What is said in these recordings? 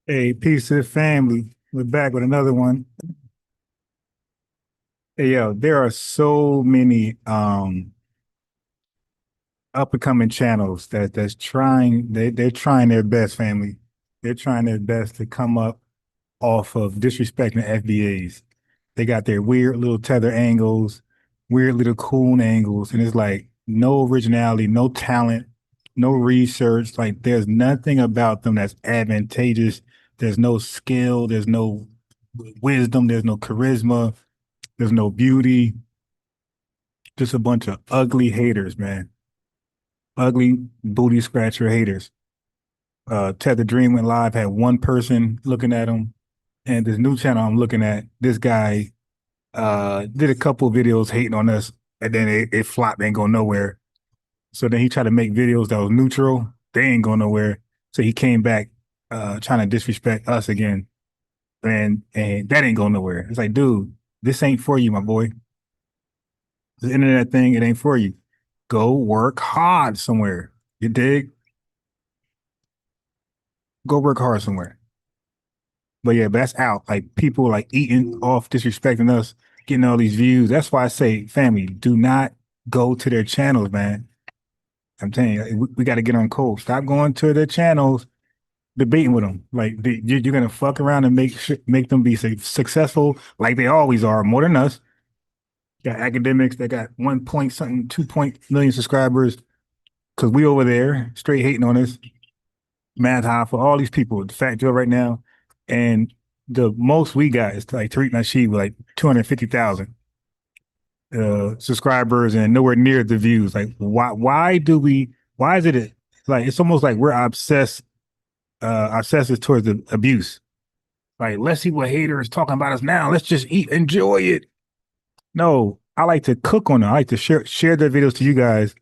Hey, peace to the family. We're back with another one. Hey, yo, there are so many up and coming channels that's trying they're trying their best, family. They're trying their best to come up off of disrespecting FBAs. They got their weird little tether angles, weird little coon angles, and it's like no originality, no talent, no research. Like there's nothing about them that's advantageous. There's no skill, there's no wisdom, there's no charisma, there's no beauty. Just a bunch of ugly haters, man. Ugly booty scratcher haters. Tether Dream went live, had one person looking at him. And this new channel I'm looking at, this guy did a couple of videos hating on us, and then it flopped, ain't going nowhere. So then he tried to make videos that was neutral. They ain't going nowhere. So he came back trying to disrespect us again. And that ain't going nowhere. It's like, dude, this ain't for you, my boy. The internet thing, it ain't for you. Go work hard somewhere. You dig? Go work hard somewhere. But yeah, but that's out. Like people like eating off, disrespecting us, getting all these views. That's why I say, family, do not go to their channels, man. I'm telling you, we got to get on code. Stop going to their channels, debating with them. Like you're gonna fuck around and make them be successful, like they always are, more than us. Got academics that got 1 point something, 2 million subscribers, because we over there straight hating on us. Math high for all these people, the Fat Joe right now, and the most we got is like Tariq Nasheed with like 250,000 subscribers and nowhere near the views. Like, why do we? Why is it like it's almost like we're obsessive towards the abuse? Like, let's see what haters talking about us now. Let's just eat, enjoy it. No, I like to cook on it. I like to share their videos to you guys,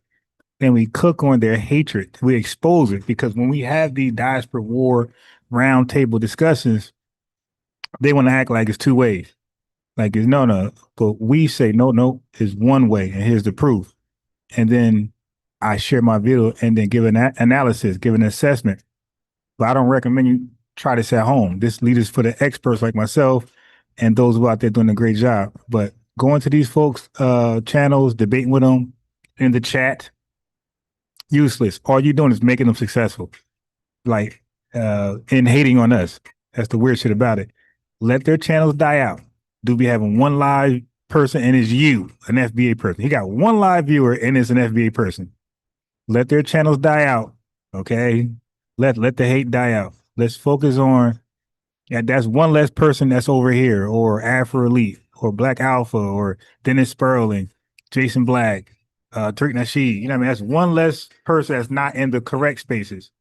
and we cook on their hatred. We expose it because when we have the diaspora war roundtable discussions, they want to act like it's two ways. Like it's no, no. But we say no, no, it's one way, and here's the proof. And then I share my video and then give an analysis, give an assessment. But I don't recommend you try this at home. This lead is for the experts like myself and those who are out there doing a great job. But going to these folks' channels, debating with them in the chat, useless. All you're doing is making them successful. Like and hating on us. That's the weird shit about it. Let their channels die out. Do be having one live person and it's you, an FBA person. He got one live viewer and it's an FBA person. Let their channels die out. Okay. Let the hate die out. Let's focus on yeah, that's one less person that's over here, or Afro Elite, or Black Alpha, or Dennis Sperling, Jason Black, Tariq Nasheed. You know what I mean? That's one less person that's not in the correct spaces.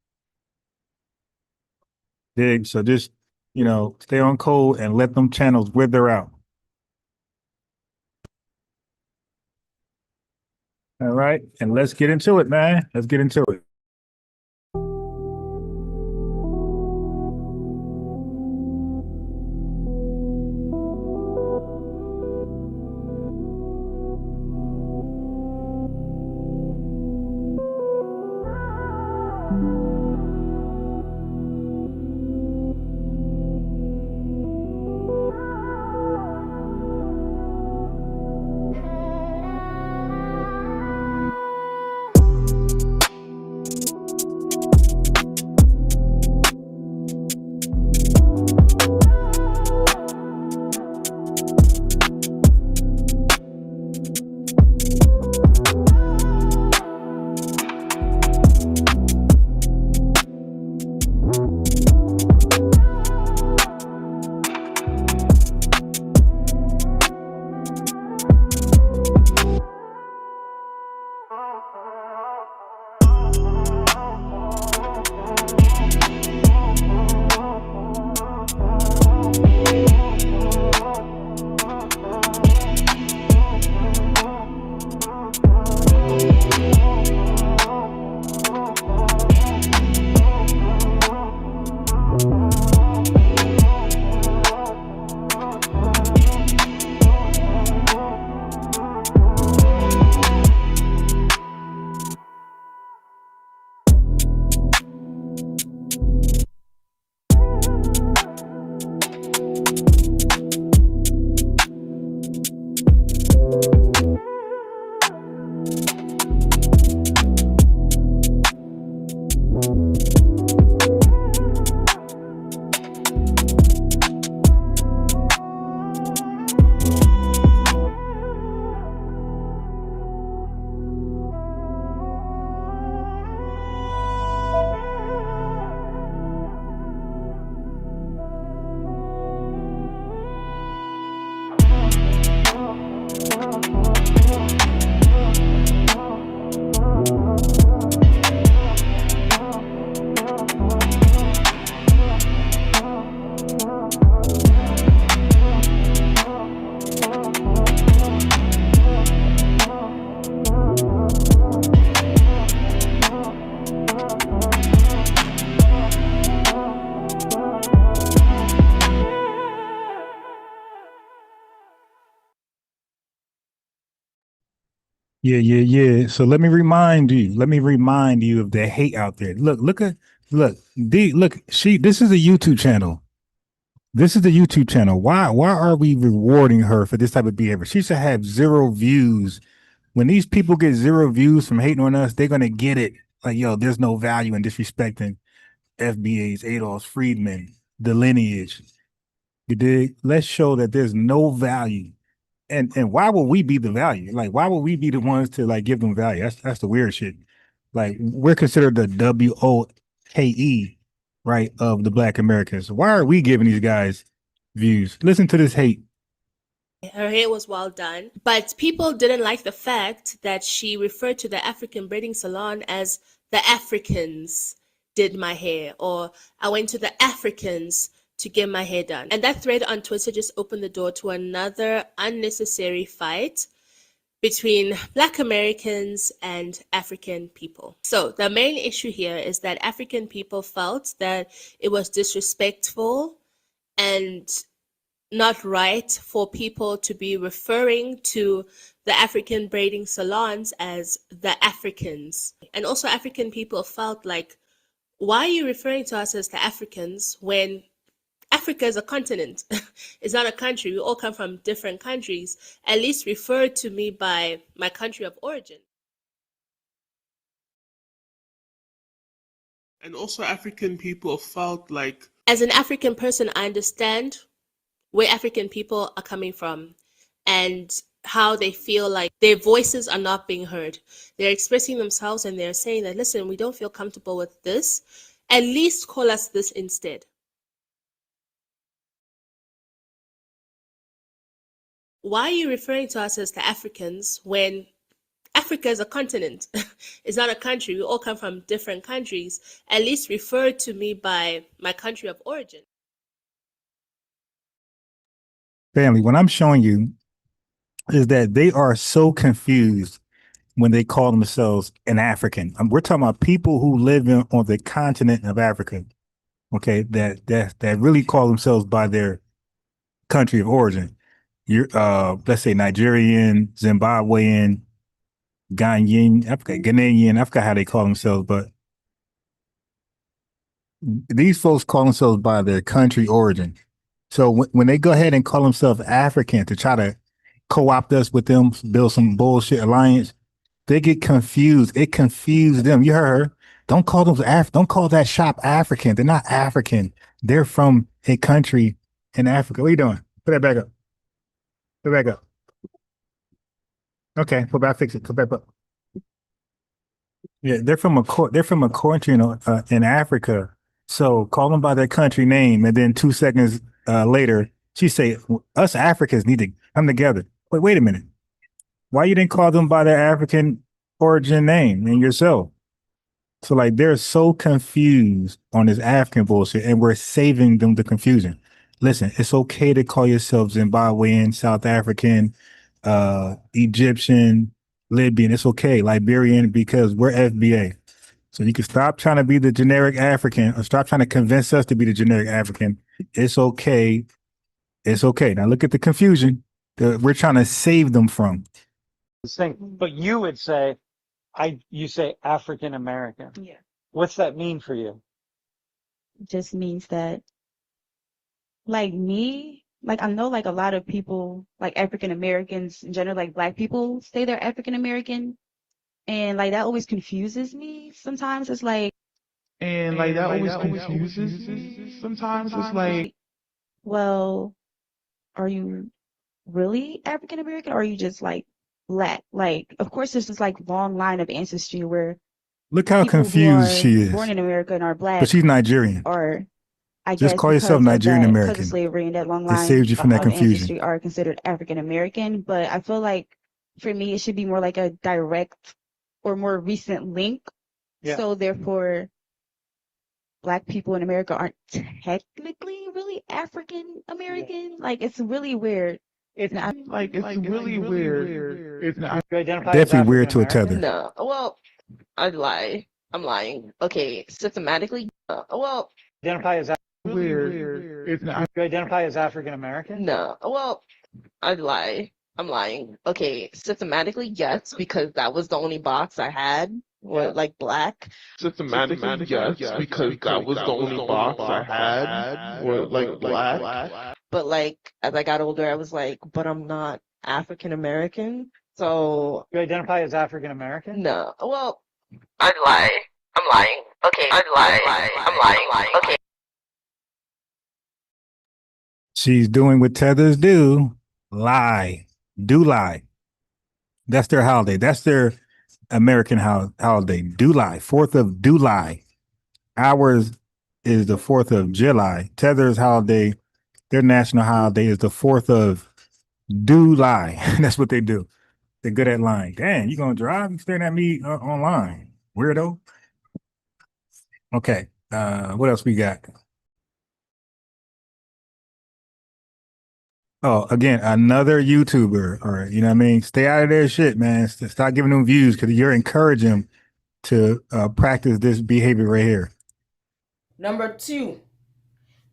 Dig. So just, stay on code and let them channels wither out. All right. And let's get into it, man. Let's get into it. Yeah, yeah, yeah. So let me remind you. Let me remind you of the hate out there. Look. Look. This is a YouTube channel. This is the YouTube channel. Why are we rewarding her for this type of behavior? She should have 0 views. When these people get 0 views from hating on us, they're gonna get it. Like, yo, there's no value in disrespecting FBA's, Adolf's, Freedmen, the lineage. You dig? Let's show that there's no value. And why would we be the value? Like, why would we be the ones to like give them value? That's the weird shit. Like, we're considered the WOKE, right, of the Black Americans. Why are we giving these guys views? Listen to this hate. Her hair was well done, but people didn't like the fact that she referred to the African braiding salon as the Africans did my hair, or I went to the Africans to get my hair done. And that thread on Twitter just opened the door to another unnecessary fight between Black Americans and African people. So the main issue here is that African people felt that it was disrespectful and not right for people to be referring to the African braiding salons as the Africans. And also African people felt like, why are you referring to us as the Africans when Africa is a continent? It's not a country. We all come from different countries. At least refer to me by my country of origin. And also African people felt like, As an African person, I understand where African people are coming from and how they feel like their voices are not being heard. They're expressing themselves and they're saying that, listen, we don't feel comfortable with this. At least call us this instead. Why are you referring to us as the Africans when Africa is a continent? It's not a country. We all come from different countries. At least refer to me by my country of origin. Family, what I'm showing you is that they are so confused when they call themselves an African. We're talking about people who live on the continent of Africa. Okay, that really call themselves by their country of origin. You're let's say Nigerian, Zimbabwean, Ghanaian, I forgot how they call themselves, but these folks call themselves by their country origin. So when they go ahead and call themselves African to try to co-opt us with them, build some bullshit alliance, they get confused. It confused them. You heard her. Don't call them Don't call that shop African. They're not African. They're from a country in Africa. What are you doing? Put that back up. Put it back up. Okay, put back. Fix it. Put back up. Yeah, they're from a country in Africa. So call them by their country name, and then 2 seconds later, she say, "Us Africans need to come together." Wait a minute. Why you didn't call them by their African origin name and yourself? So like they're so confused on this African bullshit, and we're saving them the confusion. Listen, it's okay to call yourself Zimbabwean, South African, Egyptian, Libyan. It's okay, Liberian, because we're FBA. So you can stop trying to be the generic African or stop trying to convince us to be the generic African. It's okay. It's okay. Now look at the confusion that we're trying to save them from. But you would say, you say African American. Yeah. What's that mean for you? Just means that, like me, like I know like a lot of people, like African Americans in general, like Black people say they're African American. And like that always confuses me. Sometimes it's like, well, are you really African American or are you just like Black? Like, of course, there's this like long line of ancestry where Look how people who confused are she born is. in America and are But Black she's Nigerian. are, I Just guess, call yourself because of Nigerian that, because of American. slavery and that long It line saves you from that of confusion. ancestry are considered African American. But I feel like for me, it should be more like a direct or more recent link. Yeah. So therefore, Black people in America aren't technically really African American. Like it's really weird. It's Now, really weird. It's not. You identify as Definitely weird to a African tether. No, well, I'd lie. I'm lying. Okay, systematically. Well, Identify as weird. It's not. You identify as African American? no, well, I'd lie. I'm lying. Okay, systematically, yes, because that was the only box I had, was like black. Systematically, yes, because that was the only box I had, or like black. But like as I got older, I was like, but I'm not African American. So You identify as African American? no. Well, I lie. I'm lying. Okay, I lie. I'm lying. Okay. She's doing what tethers do. Lie. Do lie. That's their holiday. That's their American holiday. Do lie. 4th of July. Ours is the 4th of July. Tether's holiday, their national holiday is the 4th of July. That's what they do. They're good at lying. Damn, you gonna drive? You staring at me online. Weirdo. Okay. What else we got? Oh, again, another YouTuber, or you know what I mean? Stay out of their shit, man. Stop giving them views because you're encouraging them to practice this behavior right here. Number two,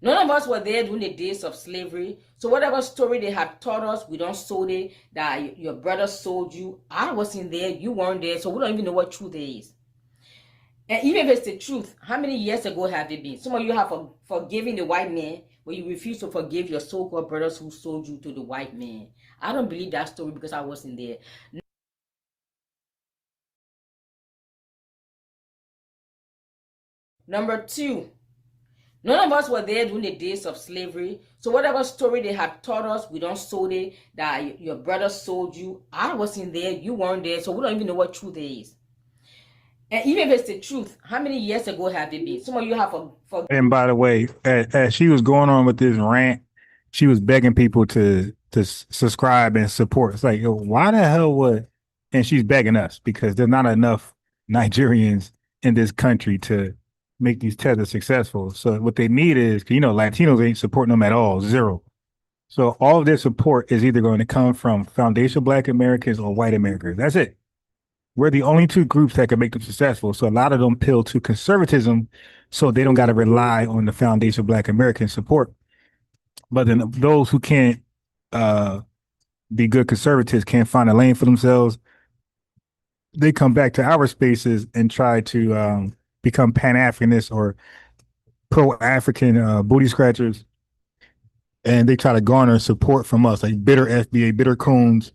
none of us were there during the days of slavery. So whatever story they had taught us, we don't sold it, that your brother sold you. I wasn't there, you weren't there, so we don't even know what truth is. And even if it's the truth, how many years ago have it been? Some of you have forgiven the white man, but you refuse to forgive your so-called brothers who sold you to the white man. I don't believe that story because I wasn't there. Number two, none of us were there during the days of slavery. So whatever story they had taught us, we don't sold it, that your brother sold you. I wasn't there, you weren't there, so we don't even know what truth is. And even if it's the truth, how many years ago have it been? Some of you have And by the way, as she was going on with this rant, she was begging people to subscribe and support. It's like, yo, why the hell would? And she's begging us because there's not enough Nigerians in this country to make these tethers successful. So what they need is, you know, Latinos ain't supporting them at all, zero. So all of their support is either going to come from foundational Black Americans or white Americans. That's it. We're the only two groups that can make them successful. So a lot of them appeal to conservatism so they don't got to rely on the foundation of Black American support. But then those who can't be good conservatives, can't find a lane for themselves, they come back to our spaces and try to become Pan-Africanists or pro-African booty scratchers. And they try to garner support from us, like bitter FBA, bitter coons,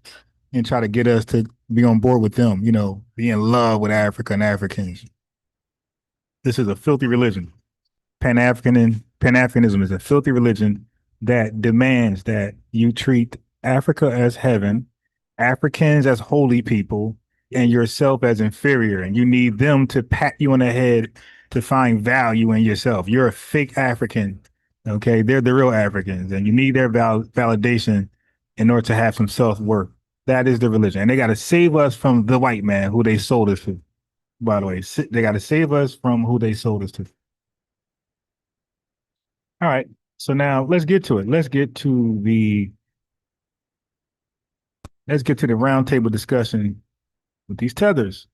and try to get us to be on board with them, you know, be in love with Africa and Africans. This is a filthy religion. Pan-Africanism is a filthy religion that demands that you treat Africa as heaven, Africans as holy people, and yourself as inferior. And you need them to pat you on the head to find value in yourself. You're a fake African. Okay, they're the real Africans, and you need their validation in order to have some self-worth. That is the religion. And they got to save us from the white man who they sold us to. By the way, they got to save us from who they sold us to. All right. So now let's get to it. Let's get to the roundtable discussion with these tethers.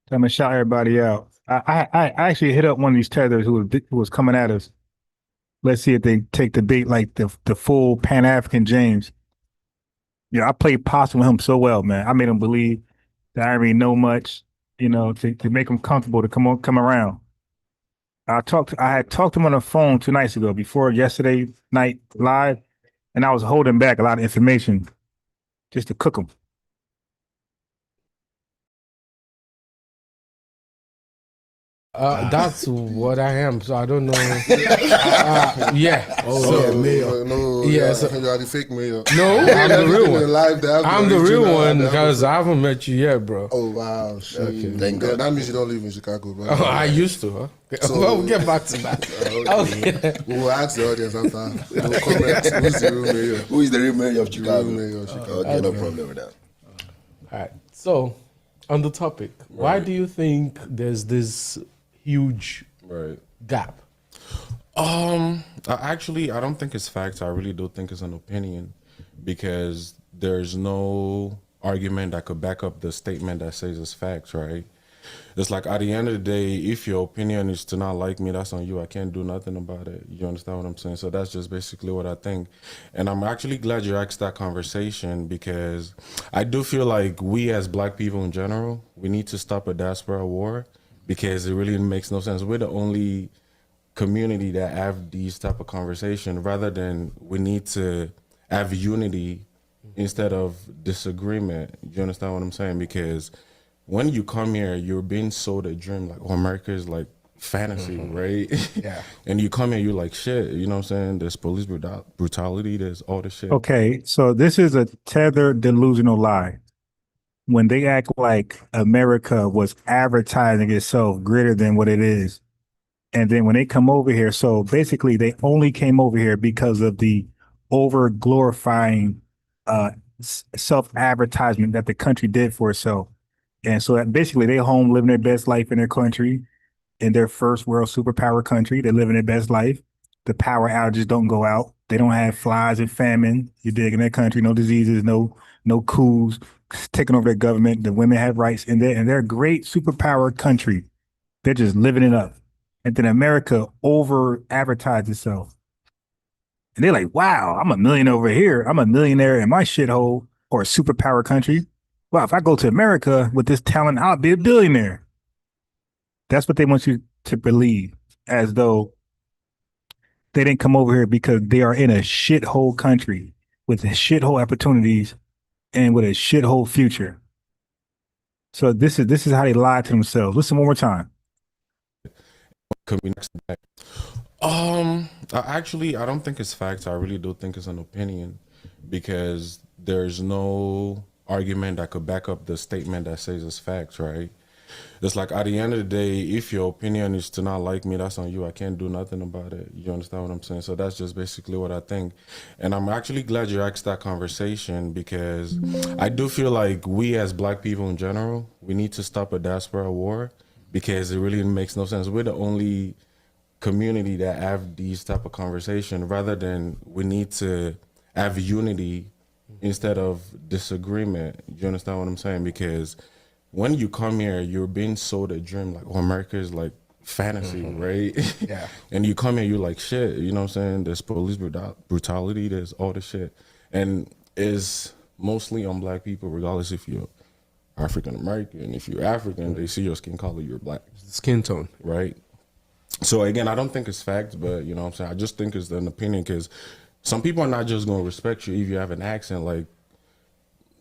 So I'm gonna shout everybody out. I actually hit up one of these tethers who was coming at us. Let's see if they take the bait like the full Pan-African James. Yeah, I played possum with him so well, man. I made him believe that I already know much, you know, to make him comfortable to come around. I had talked to him on the phone 2 nights ago before yesterday night live, and I was holding back a lot of information just to cook him. That's what I am, so I don't know. Yeah. Oh, mayor. No, yeah, so, you are the fake mayor. No, I'm the real one. I'm the real one because I haven't met you yet, bro. Oh, wow. Shit. Okay. Thank God. That means you don't live in Chicago, bro. Oh, I used to, huh? So, well, we'll get back to that. Okay. We'll ask the audience after. We'll comment who's the real mayor. Who is the real mayor of Chicago? Okay, no problem with that. All right. So, on the topic, why do you think there's this huge gap? Actually, I don't think it's facts. I really do think it's an opinion because there's no argument that could back up the statement that says it's facts, right? It's like at the end of the day, if your opinion is to not like me, that's on you. I can't do nothing about it. You understand what I'm saying? So that's just basically what I think. And I'm actually glad you asked that conversation, because I do feel like we as Black people in general, we need to stop a diaspora war, because it really makes no sense. We're the only community that have these type of conversation, rather than we need to have unity instead of disagreement. You understand what I'm saying? Because when you come here, you're being sold a dream, like, oh, America is like fantasy, right? Yeah. And you come here, you're like, shit, you know what I'm saying? There's police brutality, there's all this shit. Okay, so this is a tether delusional lie. When they act like America was advertising itself greater than what it is. And then when they come over here, so basically they only came over here because of the over glorifying self-advertisement that the country did for itself. And so that basically they home living their best life in their country, in their first world superpower country. They're living their best life. The power outages don't go out. They don't have flies and famine. You dig, in their country, no diseases, no coups taking over their government. The women have rights, and they're a great superpower country. They're just living it up. And then America over advertised itself. And they're like, wow, I'm a millionaire over here. I'm a millionaire in my shithole or a superpower country. Well, if I go to America with this talent, I'll be a billionaire. That's what they want you to believe, as though they didn't come over here because they are in a shithole country with shithole opportunities and with a shithole future. So this is how they lie to themselves. Listen one more time. I don't think it's facts. I really do think it's an opinion, because there's no argument that could back up the statement that says it's facts, right? It's like at the end of the day, if your opinion is to not like me, that's on you. I can't do nothing about it. You understand what I'm saying? So that's just basically what I think. And I'm actually glad you asked that conversation, because I do feel like we as Black people in general, we need to stop a diaspora war, because it really makes no sense. We're the only community that have these type of conversation, rather than we need to have unity instead of disagreement. You understand what I'm saying? Because when you come here, you're being sold a dream, like, oh, America is like fantasy, right? Yeah. And you come here, you're like, shit, you know what I'm saying? There's police brutality, there's all this shit. And it's mostly on Black people, regardless if you're African American. If you're African, they see your skin color, you're Black. Skin tone. Right? So again, I don't think it's facts, but you know what I'm saying? I just think it's an opinion, because some people are not just going to respect you if you have an accent. Like,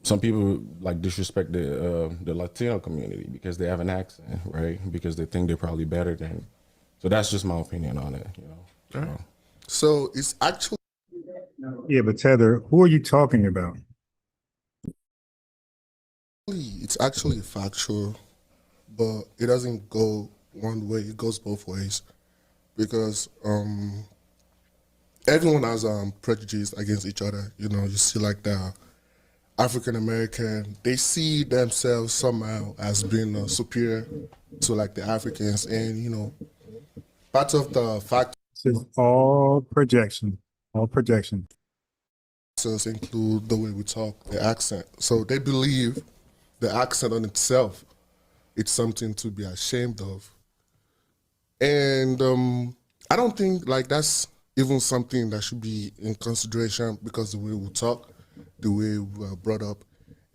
some people like disrespect the Latino community because they have an accent, right? Because they think they're probably better than. So that's just my opinion on it, you know. Right. So it's actually. Yeah, but Tether, who are you talking about? It's actually factual, but it doesn't go one way. It goes both ways, because everyone has prejudice against each other. You know, you see like the African American, they see themselves somehow as being superior to like the Africans, and you know, part of the fact. This is all projection. All projection. Include the way we talk, the accent. So they believe the accent on itself, it's something to be ashamed of. And I don't think like that's even something that should be in consideration, because the way we talk, the way we are brought up.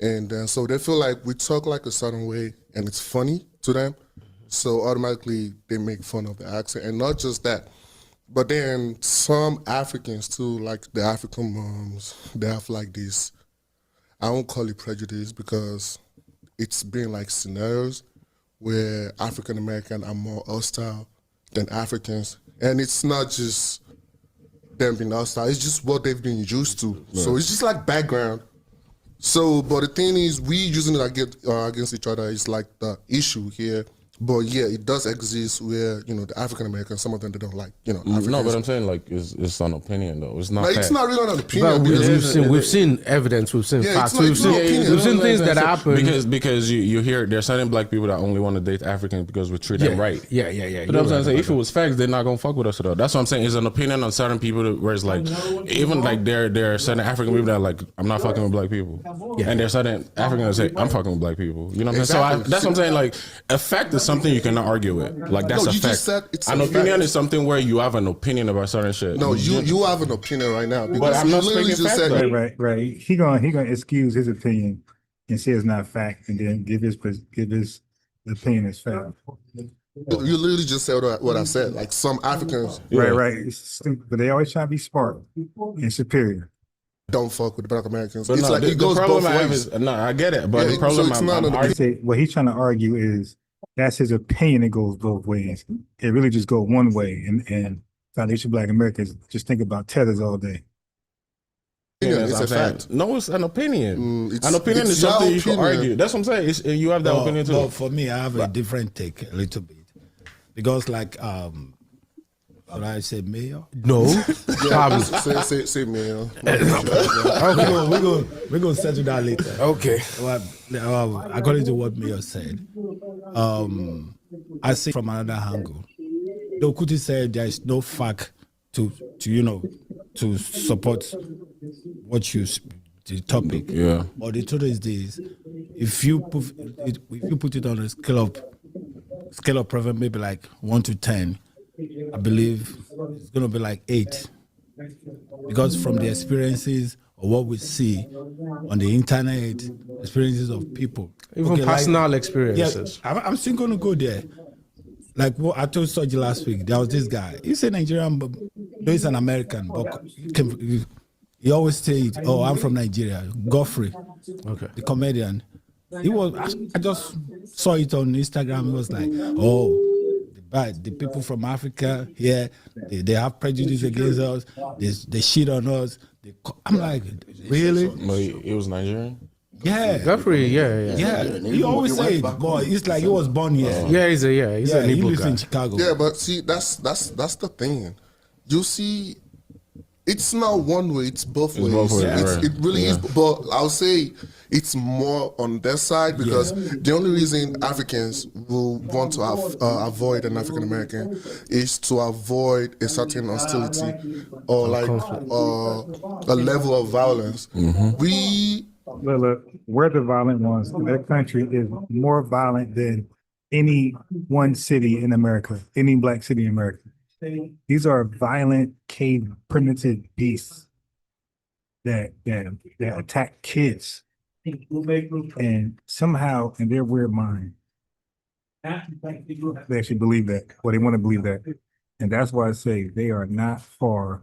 And so they feel like we talk like a certain way and it's funny to them. So automatically they make fun of the accent. And not just that, but then some Africans too, like the African moms, they have like this, I won't call it prejudice, because it's been like scenarios where African Americans are more hostile than Africans. And it's not just them being hostile, it's just what they've been used to. Right. So it's just like background. So, but the thing is, we using it against each other is like the issue here, But yeah, it does exist where, you know, the African Americans, some of them they don't like, you know, Africans. No, but I'm saying like it's an opinion though. It's not. Like, it's not really an opinion. But we've seen evidence, we've seen facts, we've seen things that happen. Because you hear there are certain black people that only want to date Africans because we treat them right. Yeah. But I'm saying if it was facts, they're not gonna fuck with us at all. That's what I'm saying. It's an opinion on certain people where it's like even like there are certain African people that are like, I'm not fucking with black people. And there's certain Africans that say I'm fucking with black people. You know what I'm saying? So that's what I'm saying. Like a fact is something you cannot argue with. Like that's a fact. Just said it's an opinion is something where you have an opinion about certain shit. No, you have an opinion right now. But I'm not speaking fact. Right. He gonna excuse his opinion and say it's not fact, and then give his opinion as fact. You literally just said what I said. Like some Africans, right. But they always try to be smart and superior. Don't fuck with the Black Americans. But it's no, like it goes both ways. I get it, but the problem I say what he's trying to argue is that's his opinion. It goes both ways. It really just goes one way, and Foundation Black Americans just think about tethers all day. It's a fact. No, it's an opinion. An opinion is something you can argue. That's what I'm saying. You have that opinion too. Well, for me, I have a different take a little bit because, like, should I say mayor? No. say mayor. We're gonna settle that later. Okay. Well, according to what mayor said, I see from another angle. Dokuti said there is no fact to support what the topic. Yeah. But the truth is this: if you put it on a scale of preference, maybe like 1 to 10. I believe it's going to be like 8 because from the experiences of what we see on the internet, experiences of people, even personal experiences. Yeah, I'm still going to go there. Like what I told Soji last week, there was this guy. He's a Nigerian, but no, he's an American. But he always said, "Oh, I'm from Nigeria." Godfrey, the comedian. I just saw it on Instagram. He was like, "Oh, but the people from Africa here, they have prejudice against us. They shit on us." I'm like, really? It was Nigerian? Yeah. Godfrey, yeah. He always say, boy, it's like he was born here. Yeah, he's a he Igbo lives guy in Chicago. Yeah, but see, that's the thing. You see, it's not one way, it's both ways. It really is, but I'll say it's more on their side because the only reason Africans will want to avoid an African American is to avoid a certain hostility or like a level of violence. Look, we're the violent ones. Their country is more violent than any one city in America, any black city in America. These are violent, cave, primitive beasts that attack kids. And somehow, in their weird mind, they actually believe that, or they want to believe that. And that's why I say they are not far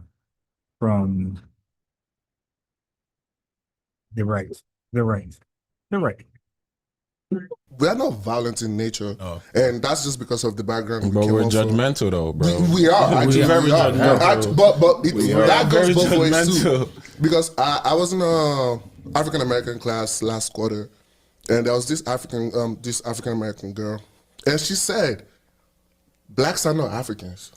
from the right. They're right. We are not violent in nature, and that's just because of the background. But we're judgmental, though, bro. We are actually very judgmental. But that goes both judgmental. ways too. Because I was in a African American class last quarter, and there was this African American girl, and she said, "Blacks are not Africans."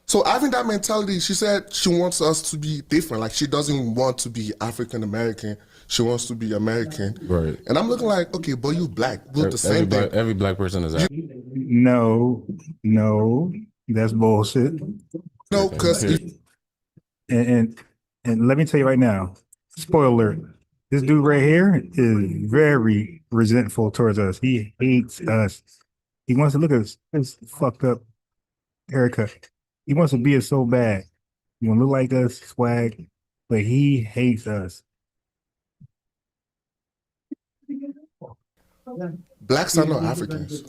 So having that mentality, she said she wants us to be different. Like she doesn't want to be African American. She wants to be American. Right. And I'm looking like, okay, but you black. We're the same thing. Every black person is African. No, that's bullshit. No, because and let me tell you right now, spoiler alert, this dude right here is very resentful towards us. He hates us. He wants to look at us. This fucked up haircut. He wants to be us so bad. He want to look like us, swag, but he hates us. Blacks are not Africans.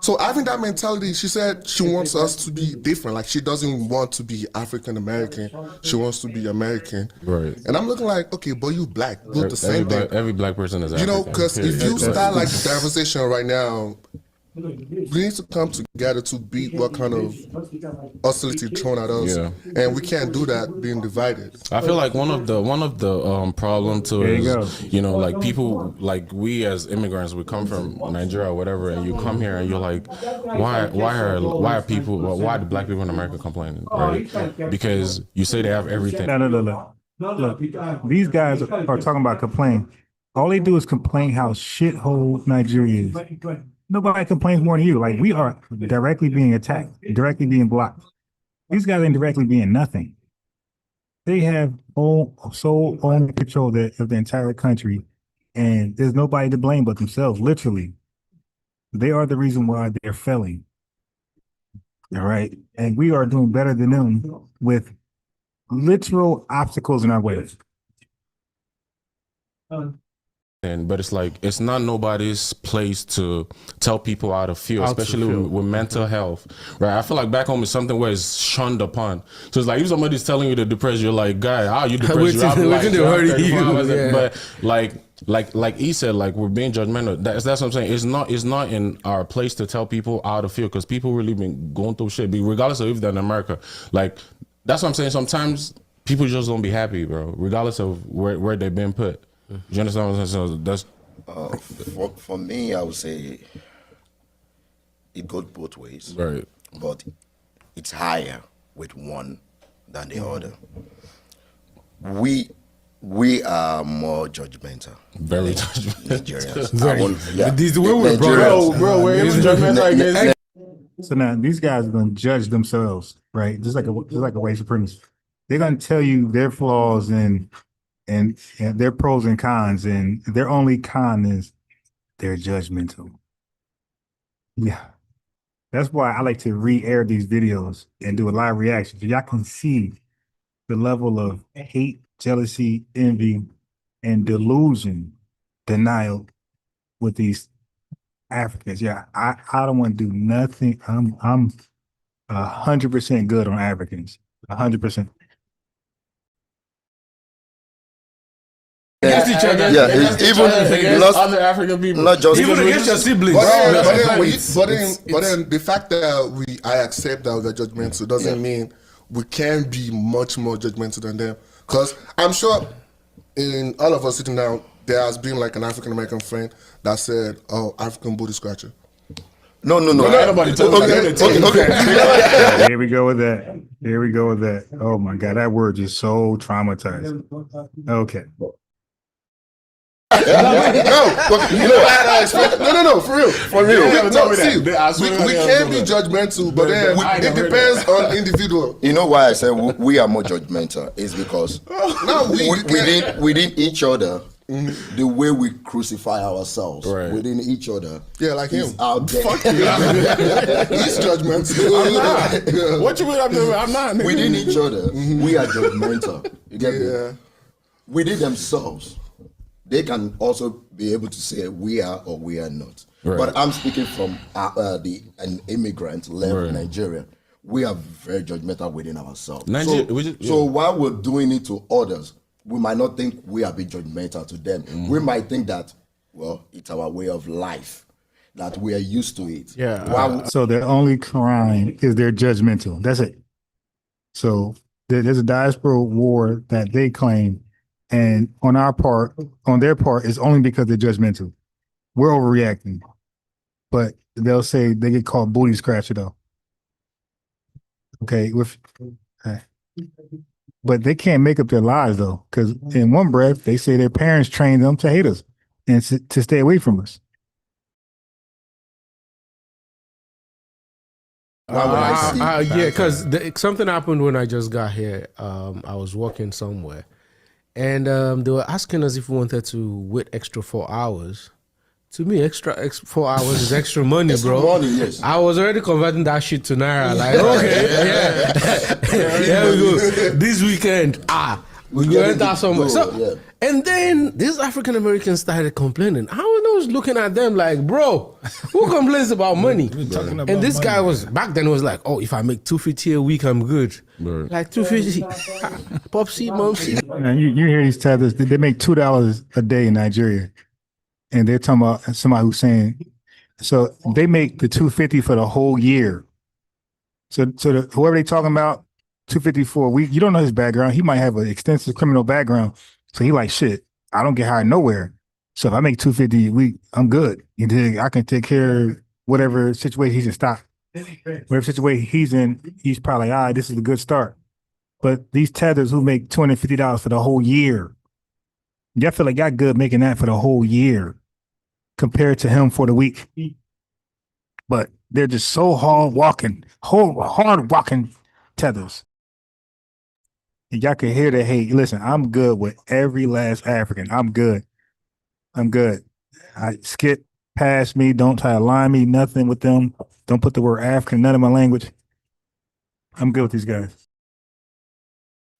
So having that mentality, she said she wants us to be different. Like she doesn't want to be African American. She wants to be American. Right. And I'm looking like, okay, but you black. We're the same thing. Every black person is African. You know, because if you start like the conversation right now, we need to come together to beat what kind of hostility thrown at us, and we can't do that being divided. I feel like one of the problem too is, you know, like people like we as immigrants, we come from Nigeria or whatever, and you come here and you're like, why are the black people in America complaining, right? Because you say they have everything. No. Look, these guys are talking about complain. All they do is complain how shithole Nigeria is. Nobody complains more than you. Like, we are directly being attacked, directly being blocked. These guys ain't directly being nothing. They have sole owner control of the entire country, and there's nobody to blame but themselves, literally. They are the reason why they're failing. All right? And we are doing better than them with literal obstacles in our way. But it's like, it's not nobody's place to tell people how to feel, especially with mental health, right? I feel like back home is something where it's shunned upon. So it's like, if somebody's telling you to depress, you're like, guy, how you depressed? But like he said, like, we're being judgmental. That's what I'm saying. It's not in our place to tell people how to feel, because people really been going through shit, regardless of if they're in America. Like, that's what I'm saying. Sometimes people just don't be happy, bro, regardless of where they've been put. Do you understand what I'm saying? That's for me, I would say it goes both ways. Right. But it's higher with one than the other. We are more judgmental. Very judgmental. Nigerians. This is the way we're bro. We're judgmental. So now these guys are going to judge themselves, right? Just like a white supremacist. They're going to tell you their flaws and their pros and cons, and their only con is they're judgmental. Yeah. That's why I like to re-air these videos and do a live reaction. So y'all can see the level of hate, jealousy, envy, and delusion, denial with these Africans. Yeah, I don't want to do nothing. I'm 100% good on Africans. 100%. Against each other. Yeah, even against other African people. Not just even against your siblings. But then the fact that I accept that we're judgmental doesn't mean we can be much more judgmental than them. Because I'm sure in all of us sitting down, there has been like an African American friend that said, "Oh, African booty scratcher." No. Okay. Here we go with that. Oh my God, that word is so traumatizing. Okay. No, for real. We can't be judgmental, but then it depends on individual. You know why I say we are more judgmental is because within each other, the way we crucify ourselves within each other, like him out there. He's judgmental. What you mean? I'm not. Within each other, we are judgmental. You get me? Within themselves, they can also be able to say we are or we are not. Right. But I'm speaking from an immigrant left Nigeria. We are very judgmental within ourselves. So while we're doing it to others, we might not think we are being judgmental to them. We might think that, well, it's our way of life, that we are used to it. Yeah. So their only crime is they're judgmental. That's it. So there's a diaspora war that they claim. And on their part, it's only because they're judgmental. We're overreacting. But they'll say they get called booty scratcher though. Okay, but they can't make up their lies though, because in one breath they say their parents trained them to hate us and to stay away from us. Because something happened when I just got here. I was working somewhere. And they were asking us if we wanted to wait extra 4 hours. To me, extra 4 hours is extra money, bro. Yes. I was already converting that shit to Naira. Like, okay, here we go. This weekend, we go enter somewhere. So, and then these African Americans started complaining. I was looking at them like, bro, who complains about money? And this guy was back then was like, oh, if I make $250 a week, I'm good. Right. Like $250, Popsy, Momsy. And you hear these tethers, they make $2 a day in Nigeria. And they're talking about somebody who's saying, So they make the 250 for the whole year. So whoever they talking about, 254 a week, you don't know his background. He might have an extensive criminal background. So he like, shit, I don't get hired nowhere. So if I make 250 a week, I'm good. I can take care of whatever situation he's in. Whatever situation he's in, he's probably, all right, this is a good start. But these tethers who make $250 for the whole year, y'all feel like y'all good making that for the whole year compared to him for the week. But they're just so hard walking tethers. And y'all can hear the hate. Listen, I'm good with every last African. I'm good. I skip past me. Don't try to line me, nothing with them. Don't put the word African, none of my language. I'm good with these guys.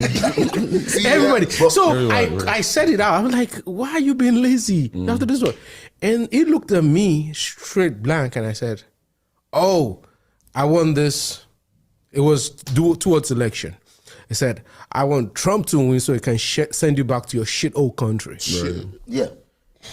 Everybody. So I said it out. I'm like, why are you being lazy after this one? And he looked at me straight blank and I said, oh, I want this. It was towards election. I said, I want Trump to win so he can send you back to your shit old country. Right. Yeah.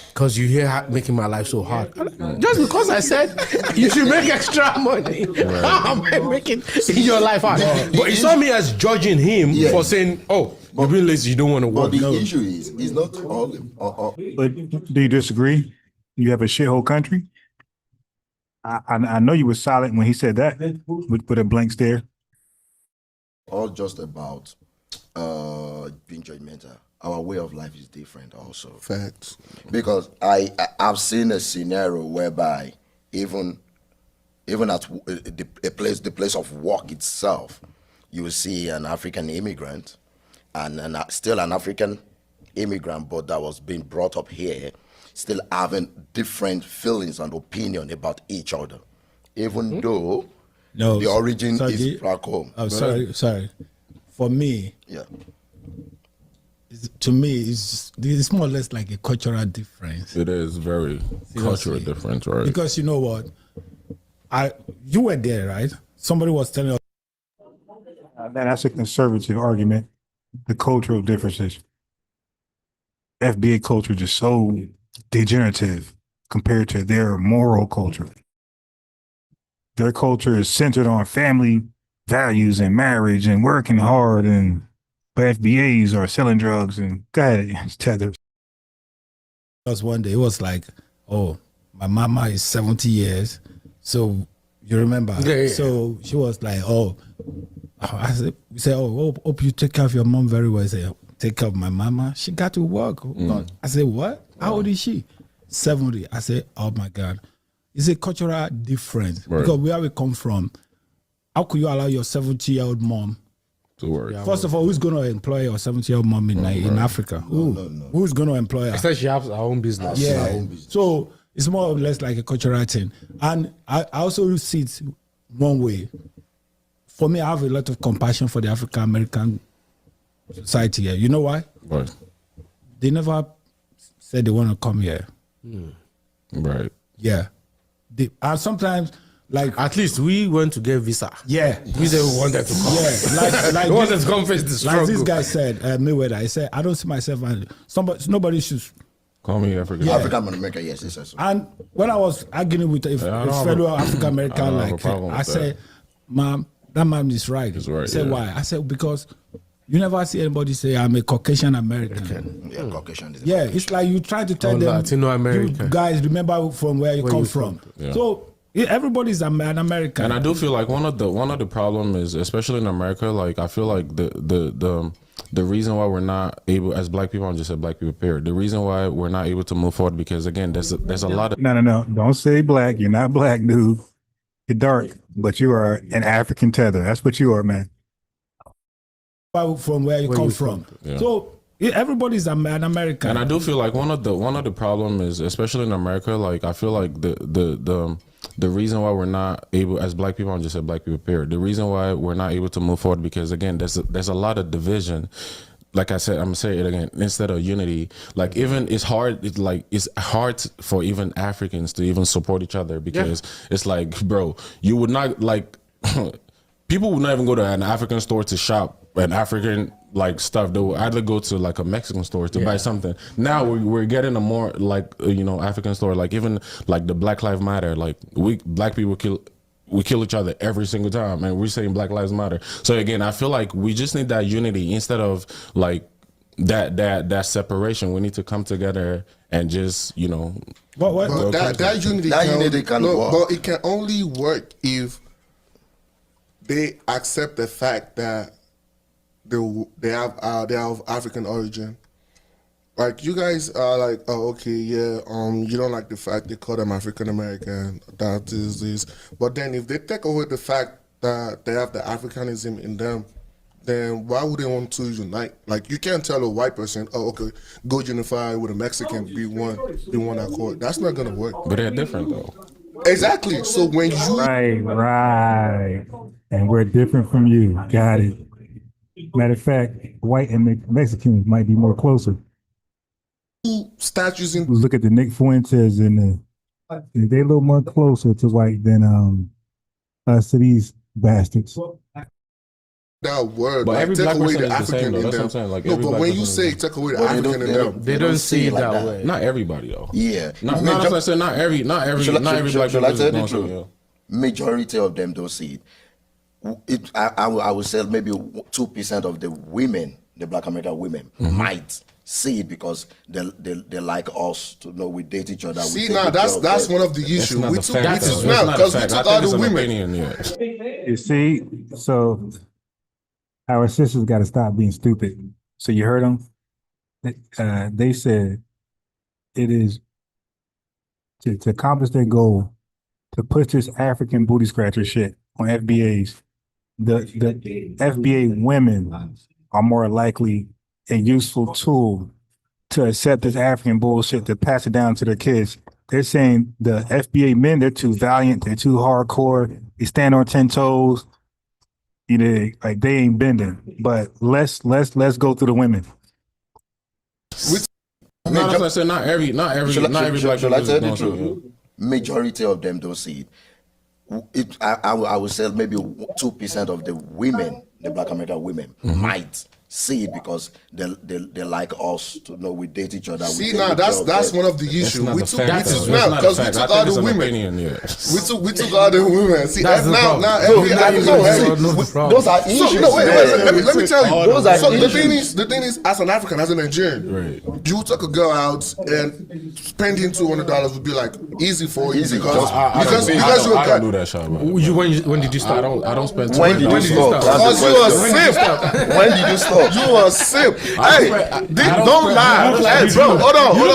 Because you here making my life so hard. Just because I said you should make extra money. How am I making your life hard? But he saw me as judging him for saying, oh, you're being lazy, you don't want to work. But the issue is, it's not all. But do you disagree? You have a shithole country? I know you were silent when he said that with a blank stare. All just about being judgmental. Our way of life is different also. Facts. Because I've seen a scenario whereby even at the place of work itself, you will see an African immigrant and still an African immigrant, but that was being brought up here, still having different feelings and opinion about each other, even though the origin is back home. Oh, sorry. For me, to me, it's more or less like a cultural difference. It is very cultural difference, right? Because you know what, you were there, right? Somebody was telling us. That's a conservative argument. The cultural differences. FBA culture is just so degenerative compared to their moral culture. Their culture is centered on family values and marriage and working hard, and but FBAs are selling drugs and go ahead, tethers. Just one day, it was like, oh, my mama is 70 years, so you remember? Yeah. So she was like, we said, hope you take care of your mom very well. I said, take care of my mama. She got to work. I said, what? How old is she? 70. I said, oh my God. It's a cultural difference because where we come from, how could you allow your 70-year-old mom to work? First of all, who's going to employ your 70-year-old mom in Africa? Who's going to employ her? Especially she has her own business. Yeah. So it's more or less like a cultural thing. And I also see it one way. For me, I have a lot of compassion for the African American society here. You know why? Right. They never said they want to come here. Right. Yeah. And sometimes, like, at least we went to get visa. Yeah. We said we wanted to come. Yeah. Like we wanted to come face the struggle. Like this guy said, Mayweather, I said, I don't see myself and nobody should call me African. Yeah. African American, yes. And when I was arguing with a fellow African American, I said, Mom, that man is right. He's right. I said, why? I said, because you never see anybody say, I'm a Caucasian American. Yeah, Caucasian. Yeah, it's like you try to tell them, Latino American. You guys remember from where you come from. Yeah. So everybody's an American. And I do feel like one of the problem is, especially in America, like I feel like the reason why we're not able, as black people, I'm just a black people period, the reason why we're not able to move forward, because again, there's a lot of No. Don't say black. You're not black, dude. You're dark, but you are an African tether. That's what you are, man. From where you come from. Yeah. So everybody's an American. And I do feel like one of the problem is, especially in America, like I feel like the reason why we're not able, as black people, I'm just a black people period, the reason why we're not able to move forward, because again, there's a lot of division. Like I said, I'm gonna say it again, instead of unity, like even it's hard for even Africans to even support each other, because it's like, bro, you would not, like people would not even go to an African store to shop an African like stuff. They will either go to like a Mexican store to buy something. Now we're getting a more like African store. Like even like the Black Lives Matter. Like black people we kill each other every single time, and we're saying Black Lives Matter. So again, I feel like we just need that unity instead of like that separation. We need to come together and just But that unity can work. But it can only work if they accept the fact that they have African origin. Like you guys are like, oh okay, yeah, you don't like the fact they call them African American, that is this. But then if they take away the fact that they have the Africanism in them, then why would they want to unite? Like you can't tell a white person, oh okay, go unify with a Mexican, be one accord. That's not gonna work. But they're different though. Exactly. So when you right, and we're different from you. Got it. Matter of fact, white and Mexicans might be more closer. Start using. Look at the Nick Fuentes and they a little more closer to white than us to these bastards. That word, but like, every take black away person the is the same, African though. in That's what them. I'm saying. Like, No, every but black when you person say is- take away the African in them, They don't see it that way. Not everybody though. Yeah. Not that's what I said. Not every black Shall I person tell you is the going truth? to. Majority of them don't see it. I would say maybe 2% of the women, the Black American women, might see it because they like us to know we date each other. See, now that's one of the issues. We took That's because we not a fact. took I all think it's the an women. opinion, yeah. You see, so our sisters got to stop being stupid. So you heard them? They said it is to accomplish their goal to push this African booty scratcher shit on FBAs. The FBA women are more likely a useful tool to accept this African bullshit to pass it down to their kids. They're saying the FBA men, they're too valiant, they're too hardcore, they stand on 10 toes. You know, like they ain't bending. But let's go through the women. No, that's what I said. Not every black person is going to. Majority of them don't see it. I would say maybe 2% of the women, the Black American women, might see it because they like us to know we date each other. See, now that's one of the issues. We took all the women. We took all the women. See, those are issues. Let me tell you. Those are so issues. the thing is, as an African, as a Nigerian, you took a girl out and spending $200 would be like easy for you because you're I don't do that shit. When did you start? I don't spend. When did you stop? Because you are simp. When did you stop? You are simp. Hey, don't lie. Hey, bro, hold on, bro.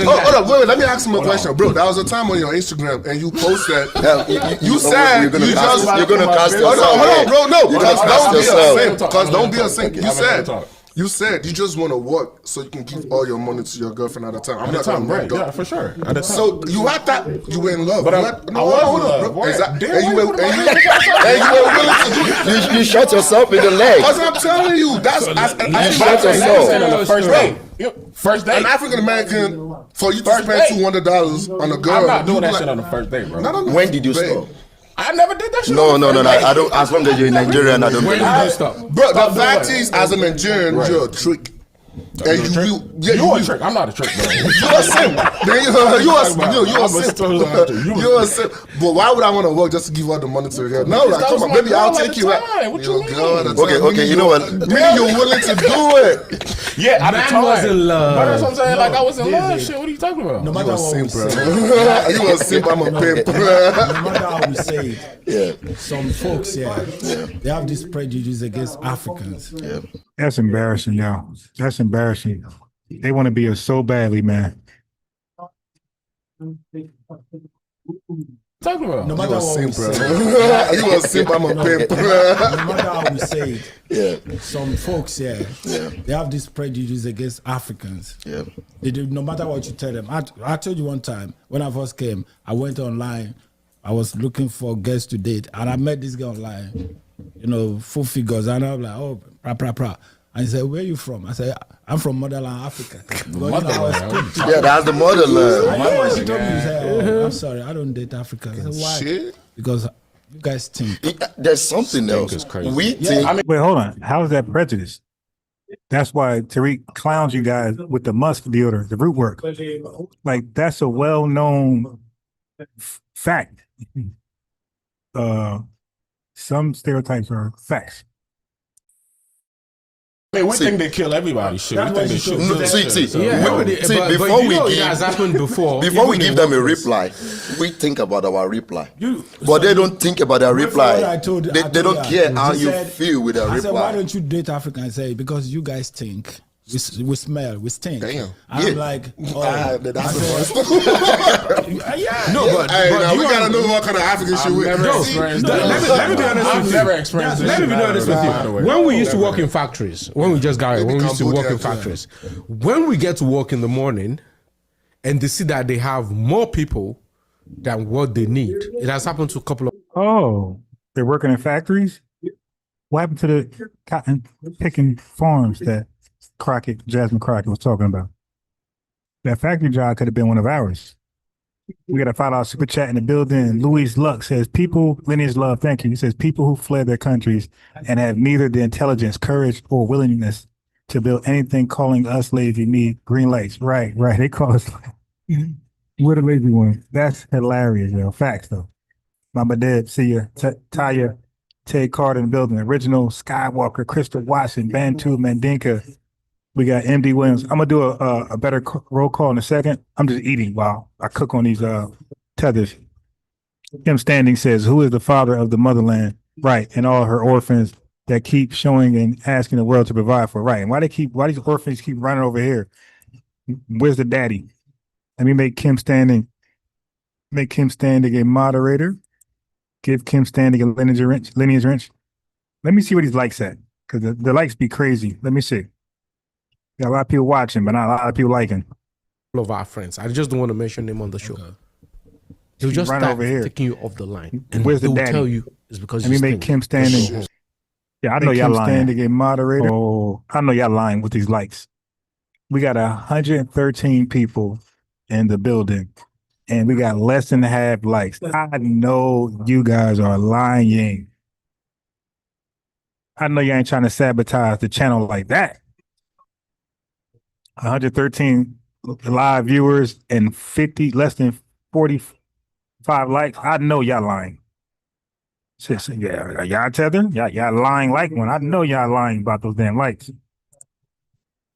Hold on, wait, let me ask you a question, bro. There was a time on your Instagram and you posted. You said you're gonna cast yourself. Hold on, bro. No, because don't be a simp. Because don't be a simp. You said you just want to work so you can give all your money to your girlfriend at a time. I'm not gonna right? Yeah, for sure. So you had that. You were in love. But I was bro. Exactly. And you were willing to do it. You shot yourself in the leg. Because I'm telling you, that's You shot yourself. First date. An African American, for you to spend $200 on a girl. I'm not doing that shit on the first date, bro. When did you stop? I never did that shit. No. I don't. As long as you're Nigerian, I don't. When did you stop? Bro, the fact is, as a Nigerian, you're a trick. And you a trick. I'm not a trick, bro. You're a simp. You're a simp. But why would I want to work just to give her the money to the girl? No, like, come on, baby, I'll take you out. What you mean? Okay, you know what? Meaning you're willing to do it. Yeah, at the time. was in love. But that's what I'm saying. Like I was in love. Shit, what are you talking about? No matter You a what we simp, bro. say, You a simp, I'm a pimp. no matter how we say it, Yeah. some folks, they have this prejudice against Africans. Yeah. That's embarrassing, y'all. That's embarrassing. They want to be us so badly, man. Talking about? No matter You a what we simp, bro. say, You a simp, I'm a pimp. no matter how we say it, some folks, they have this prejudice against Africans. Yeah. They do, no matter what you tell them. I told you one time when I first came, I went online. I was looking for guests to date, and I met this guy online. You know, full figures, and I'm like, oh, pra. And he said, "Where are you from?" I said, "I'm from Motherland, Africa." Yeah, that's the motherland. She told me, she said, "Oh, I'm sorry, I don't date Africa." I said, "Why?" Shit. Because you guys think. There's something else. Is crazy. We think. Wait, hold on. How is that prejudice? That's why Tariq clowns you guys with the musk deodorant, the root work. Like that's a well-known fact. Some stereotypes are facts. I mean, we think they kill everybody. Shit, we think they shoot. Before we give them a reply, we think about our reply. But they don't think about their reply. They don't care how you feel with their I said, why reply. don't you date African? I say, because you guys stink. We smell, we stink. Damn. I'm like, oh, That's the first. yeah. No, but Now you we gotta know what kind of African shit we. let me be honest with you. Never experienced this. Let me be honest with By the you. way. When we used to work in factories, when we used to work in factories, when we get to work in the morning and they see that they have more people than what they need, it has happened to a couple of. Oh, they're working in factories? What happened to the cotton picking farms that Jasmine Crockett was talking about? That factory job could have been one of ours. We got a $5 super chat in the building. Louis Lux says, people, lineage love, thank you. He says, people who fled their countries and have neither the intelligence, courage, or willingness to build anything, calling us lazy need green lights. Right. They call us. We're the lazy ones. That's hilarious, yo. Facts, though. Mama Deb, see ya. Taya, Ted Carter in the building. Original, Skywalker, Crystal Watson, Bantu, Mandinka. We got MD Williams. I'm gonna do a better roll call in a second. I'm just eating while I cook on these tethers. Kim Standing says, "Who is the father of the motherland?" Right, and all her orphans that keep showing and asking the world to provide for. Right, and why these orphans keep running over here? Where's the daddy? Let me make Kim Standing a moderator. Give Kim Standing a lineage wrench. Let me see what he's likes at, because the likes be crazy. Let me see. Got a lot of people watching, but not a lot of people liking. Of our friends. I just don't want to mention them on the show. Okay. He'll just run start over here. taking you off the line. And Where's the they'll daddy? tell you it's because Let me you make stink. Kim Standing. Yeah, I know y'all lying. Standing a moderator. Oh, I know y'all lying with these likes. We got 113 people in the building, and we got less than half likes. I know you guys are lying. I know you ain't trying to sabotage the channel like that. 113 live viewers and less than 45 likes. I know y'all lying. Yeah, y'all tether? Y'all lying like one. I know y'all lying about those damn likes.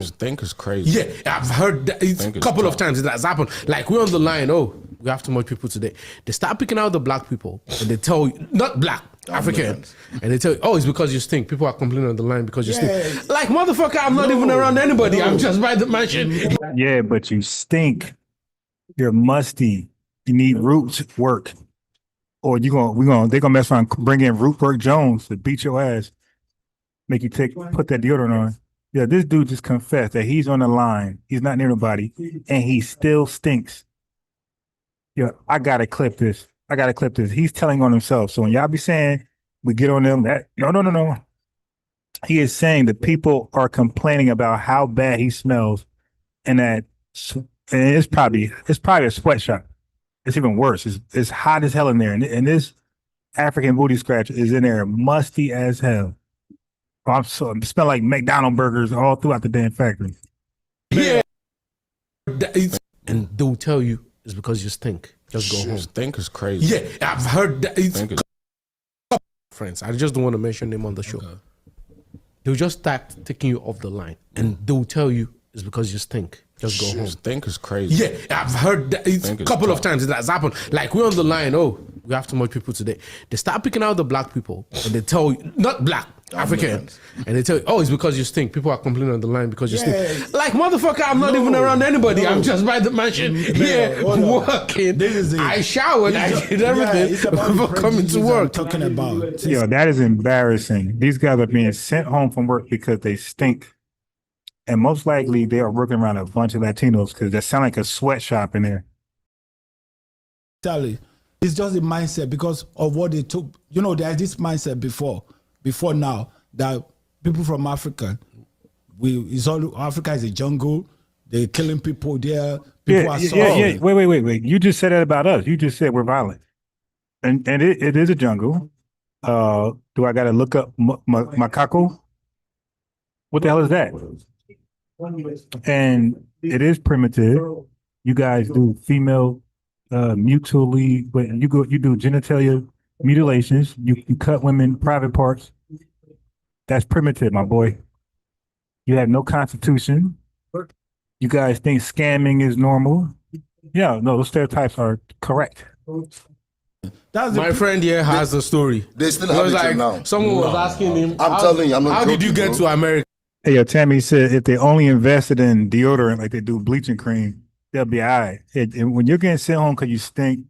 Think is crazy. Yeah, I've heard that a couple of times that's happened. Like we're on the line, we have too much people today. They start picking out the black people and they tell you, not black, African, and they tell you, it's because you stink. People are complaining on the line because you stink. Like, motherfucker, I'm not even around anybody. I'm just by the mansion. Yeah, but you stink. You're musty. You need root work. Or they're gonna mess around, bring in Root Work Jones to beat your ass, make you put that deodorant on. Yeah, this dude just confessed that he's on the line. He's not near nobody, and he still stinks. Yeah, I gotta clip this. He's telling on himself. So when y'all be saying we get on them, no. He is saying that people are complaining about how bad he smells, and it's probably a sweatshop. It's even worse. It's hot as hell in there, and this African booty scratch is in there, musty as hell. I smell like McDonald's burgers all throughout the damn factory. Yeah, and they'll tell you it's because you stink. Just go home. Stink is crazy. Yeah, I've heard that. Friends, I just don't want to mention them on the show. Okay. They'll just start taking you off the line, and they'll tell you it's because you stink. Just go home. Stink is crazy. Yeah, I've heard that a couple of times that's happened. Like we're on the line, we have too much people today. They start picking out the black people and they tell you, not black, African, and they tell you, it's because you stink. People are complaining on the line because you stink. Like, motherfucker, I'm not even around anybody. I'm just by the mansion here working. I showered, I did everything before coming to work. Talking about. Yo, that is embarrassing. These guys are being sent home from work because they stink. And most likely they are working around a bunch of Latinos because they sound like a sweatshop in there. Charlie, it's just a mindset because of what they took. There's this mindset before now that people from Africa, Africa is a jungle. They're killing people there. People are suffering. Wait. You just said that about us. You just said we're violent. And it is a jungle. Do I got to look up Macaco? What the hell is that? And it is primitive. You guys do female mutually, but you do genitalia mutilations. You cut women private parts. That's primitive, my boy. You have no constitution. You guys think scamming is normal. Yeah, no, those stereotypes are correct. My friend here has a story. They still have it till now. Someone was asking him, I'm telling you, I'm not how did you joking, get bro. to America? Hey, yo, Tammy said if they only invested in deodorant like they do bleaching cream, they'll be all right. And when you're getting sent home because you stink,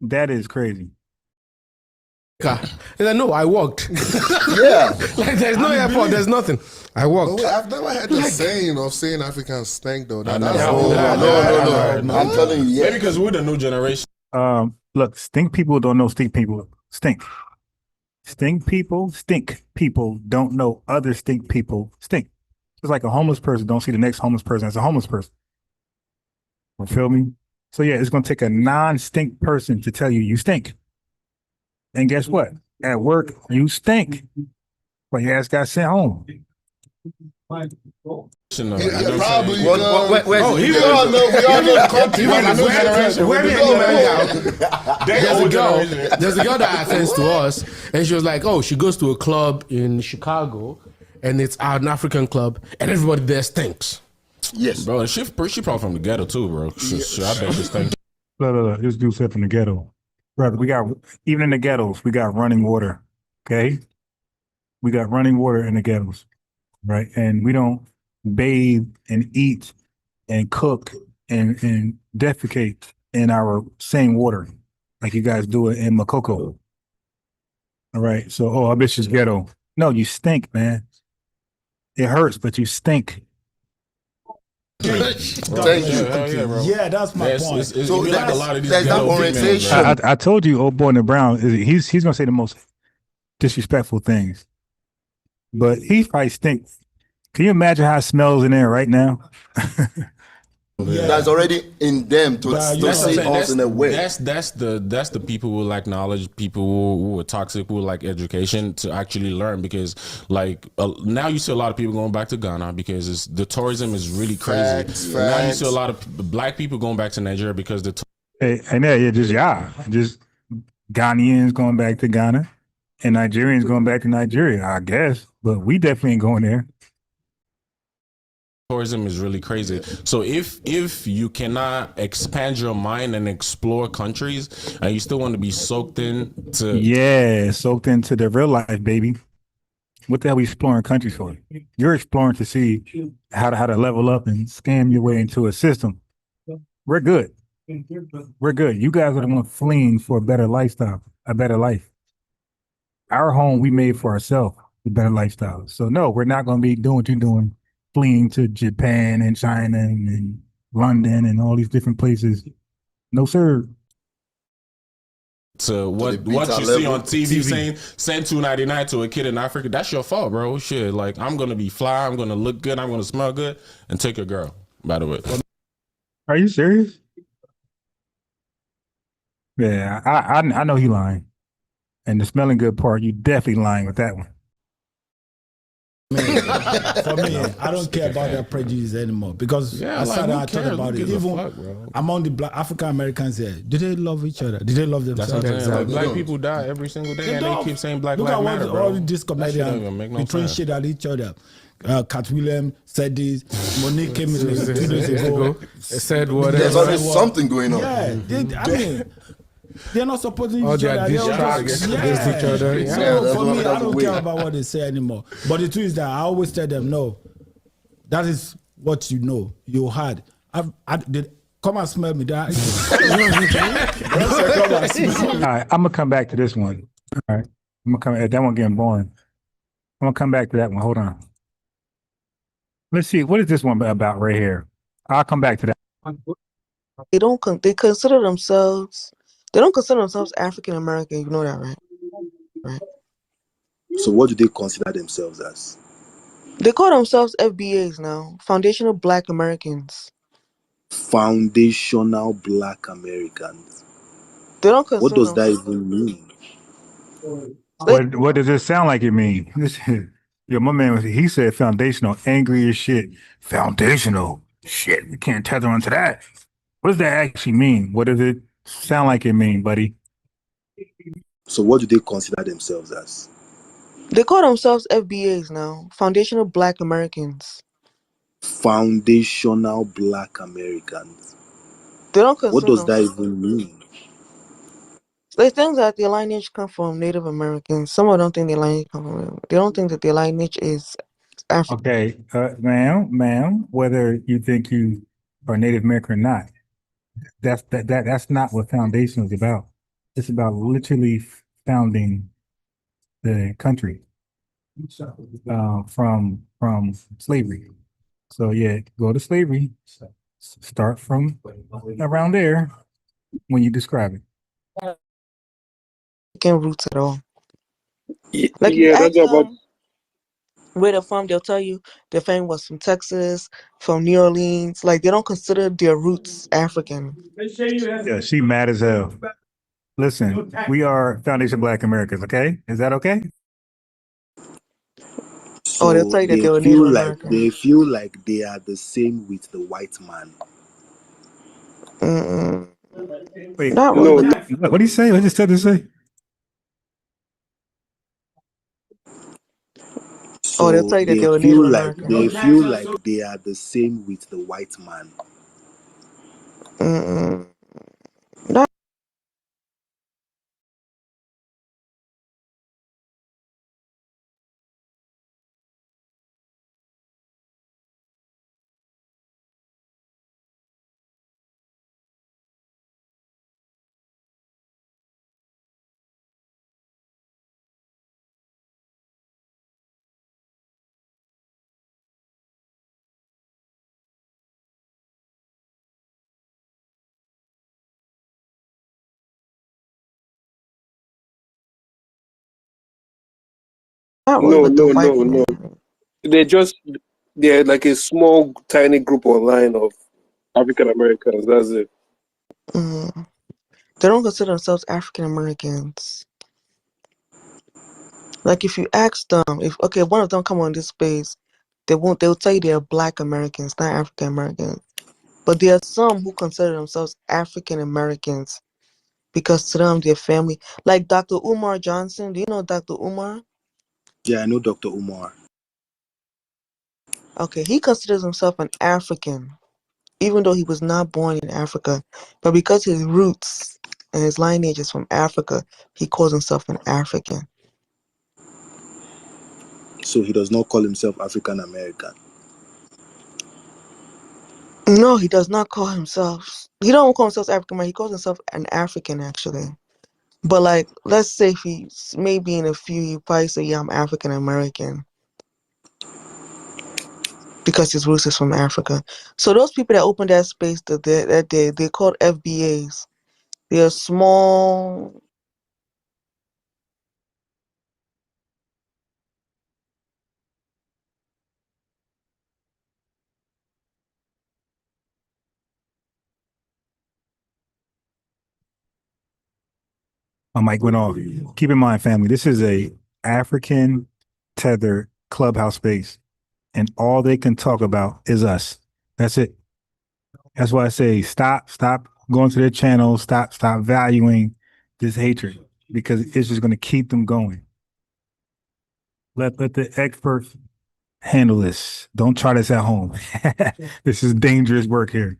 that is crazy. He's like, no, I walked. Yeah. Like, there's no airport, there's nothing. I But walked. wait, I've never had the saying of saying Africans stink though. That's No. I'm telling you, yeah. Maybe because we're the new generation. Look, stink people don't know stink people. Stink. Stink people don't know other stink people stink. It's like a homeless person don't see the next homeless person as a homeless person. You feel me? So yeah, it's gonna take a non-stink person to tell you you stink. And guess what? At work, you stink. But your ass got sent home. probably. We all know the country. There's a girl that attends to us, and she was like, oh, she goes to a club in Chicago, and it's an African club, and everybody there stinks. Yes, bro. She probably from the ghetto too, bro. I bet she stinks. Look. This dude said from the ghetto. Brother, we got, even in the ghettos, we got running water. Okay? We got running water in the ghettos. Right? And we don't bathe and eat and cook and defecate in our same water like you guys do it in Makoko. All right. So, I bet she's ghetto. No, you stink, man. It hurts, but you stink. Thank you. Bro. Yeah, that's my point. So like a lot of these there's that ghetto orientation. females, I told you, old boy in the brown, he's gonna say the most disrespectful things, but he probably stinks. Can you imagine how it smells in there right now? That's already in them to see us in a way. That's the people who lack knowledge, people who are toxic, who lack education to actually learn. Because like now you see a lot of people going back to Ghana because the tourism is really crazy. Facts. Now you see a lot of black people going back to Nigeria because the just Ghanaians going back to Ghana and Nigerians going back to Nigeria, I guess. But we definitely ain't going there. tourism is really crazy. So if you cannot expand your mind and explore countries, and you still want to be soaked into the real life, baby. What the hell are we exploring countries for? You're exploring to see how to level up and scam your way into a system. We're good. We're good. You guys are the ones fleeing for a better lifestyle, a better life. Our home we made for ourselves, a better lifestyle. So no, we're not going to be doing what you're doing, fleeing to Japan and China and London and all these different places. No, sir. To what you see on TV saying send $2.99 to a kid in Africa, that's your fault, bro. Shit, like I'm gonna be fly, I'm gonna look good, I'm gonna smell good, and take a girl. By the way, are you serious? Yeah, I know he lying, and the smelling good part, you definitely lying with that one. For me, I don't care about their prejudice anymore because I talk about it. Even among the black African Americans here, do they love each other? Do they love themselves? That's what I'm saying. Like, black people die every single day, and they keep saying Black Lives Matter, bro. All this comedians between shit at each other. Cat Williams said this. Monique came in 2 days ago. Said whatever. There's always something going on. Yeah, they're not supporting each other. Against each other. Yeah. So for me, I don't care about what they say anymore. But the truth is that I always tell them, no, that is what you know, you had. Come and smell me. All right, I'm gonna come back to this one. All right, I'm gonna come. That one getting boring. I'm gonna come back to that one. Hold on. Let's see. What is this one about right here? I'll come back to that. They consider themselves. They don't consider themselves African American. You know that, right? Right. So what do they consider themselves as? They call themselves FBAs now, Foundational Black Americans. Foundational Black Americans. They don't consider. What does that even mean? What does it sound like it means? Yeah, my man, he said foundational, angry as shit. Foundational shit. We can't tether onto that. What does that actually mean? What does it sound like it mean, buddy? So what do they consider themselves as? They call themselves FBAs now, Foundational Black Americans. Foundational Black Americans. They don't What consider does that themselves. even mean? They think that their lineage come from Native Americans. Some of them think their lineage come from. They don't think that their lineage is African. Okay, ma'am, whether you think you are Native American or not, that's not what foundation is about. It's about literally founding the country from slavery. So yeah, go to slavery. Start from around there when you describe it. Roots at all. Like if you Yeah, ask that's about. them where they're from, they'll tell you their family was from Texas, from New Orleans. Like they don't consider their roots African. Yeah, she mad as hell. Listen, we are Foundation Black Americans, okay? Is that okay? Oh, they'll So tell you that they they were Native feel like American. they are the same with the white man. Wait, Not No, really. what do you say? What did Tether say? Oh, they'll So tell you that they they were feel Native like American. they are the same with the white man. Not really no, with the no, white no, no. man. They're like a small, tiny group online of African Americans. That's it. They don't consider themselves African Americans. Like if you ask them, if one of them come on this space, they'll tell you they're Black Americans, not African Americans. But there are some who consider themselves African Americans because to them their family, like Dr. Umar Johnson. Do you know Dr. Umar? Yeah, I know Dr. Umar. Okay, he considers himself an African, even though he was not born in Africa. But because his roots and his lineage is from Africa, he calls himself an African. So he does not call himself African American. No, he does not call himself. He don't call himself African American. He calls himself an African, actually. But like, let's say if he maybe in a few, he probably say, "Yeah, I'm African American," because his roots is from Africa. So those people that opened that space that day, they're called FBAs. They're small. My mic went off. Keep in mind, family, this is a African tether clubhouse space, and all they can talk about is us. That's it. That's why I say stop going to their channel, stop valuing this hatred because it's just going to keep them going. Let the experts handle this. Don't try this at home. This is dangerous work here.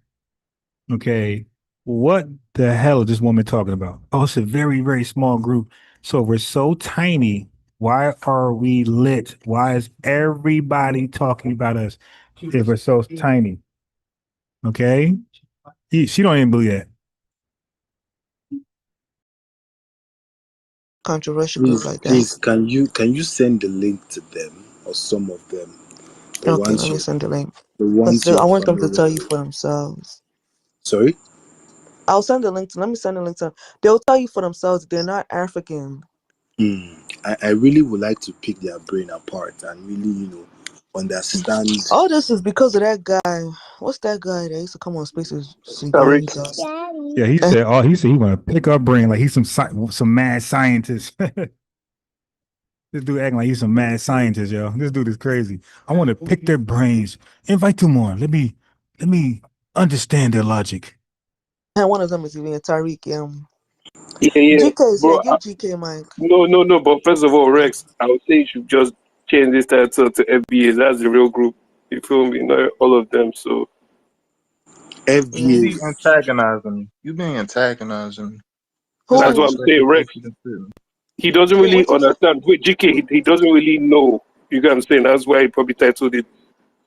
Okay. What the hell is this woman talking about? Oh, it's a very, very small group. So we're so tiny. Why are we lit? Why is everybody talking about us if we're so tiny? Okay. She don't even believe that. Controversial group like that. Please, can you send the link to them or some of them? The Okay, ones let me send the link. the ones I you're want them to tell you following. for themselves. Sorry? I'll send the link to. Let me send the link to them. They'll tell you for themselves. They're not African. I really would like to pick their brain apart and really, understand. All this is because of that guy. What's that guy that used to come on spaces? Tariq. Yeah, he said. Oh, he said he want to pick our brain like he's some mad scientist. This dude acting like he's some mad scientist, yo. This dude is crazy. I want to pick their brains. Invite two more. Let me understand their logic. And one of them is even Tariq. Yeah, GK is bro. give GK Mike. No. But first of all, Rex, I would say you should just change this title to FBA. That's the real group. You feel me? Not all of them. So FBA. You antagonizing me. You being antagonizing me. that's what I'm saying, Rex. He doesn't really understand. Wait, GK, he doesn't really know. You get what I'm saying? That's why he probably titled it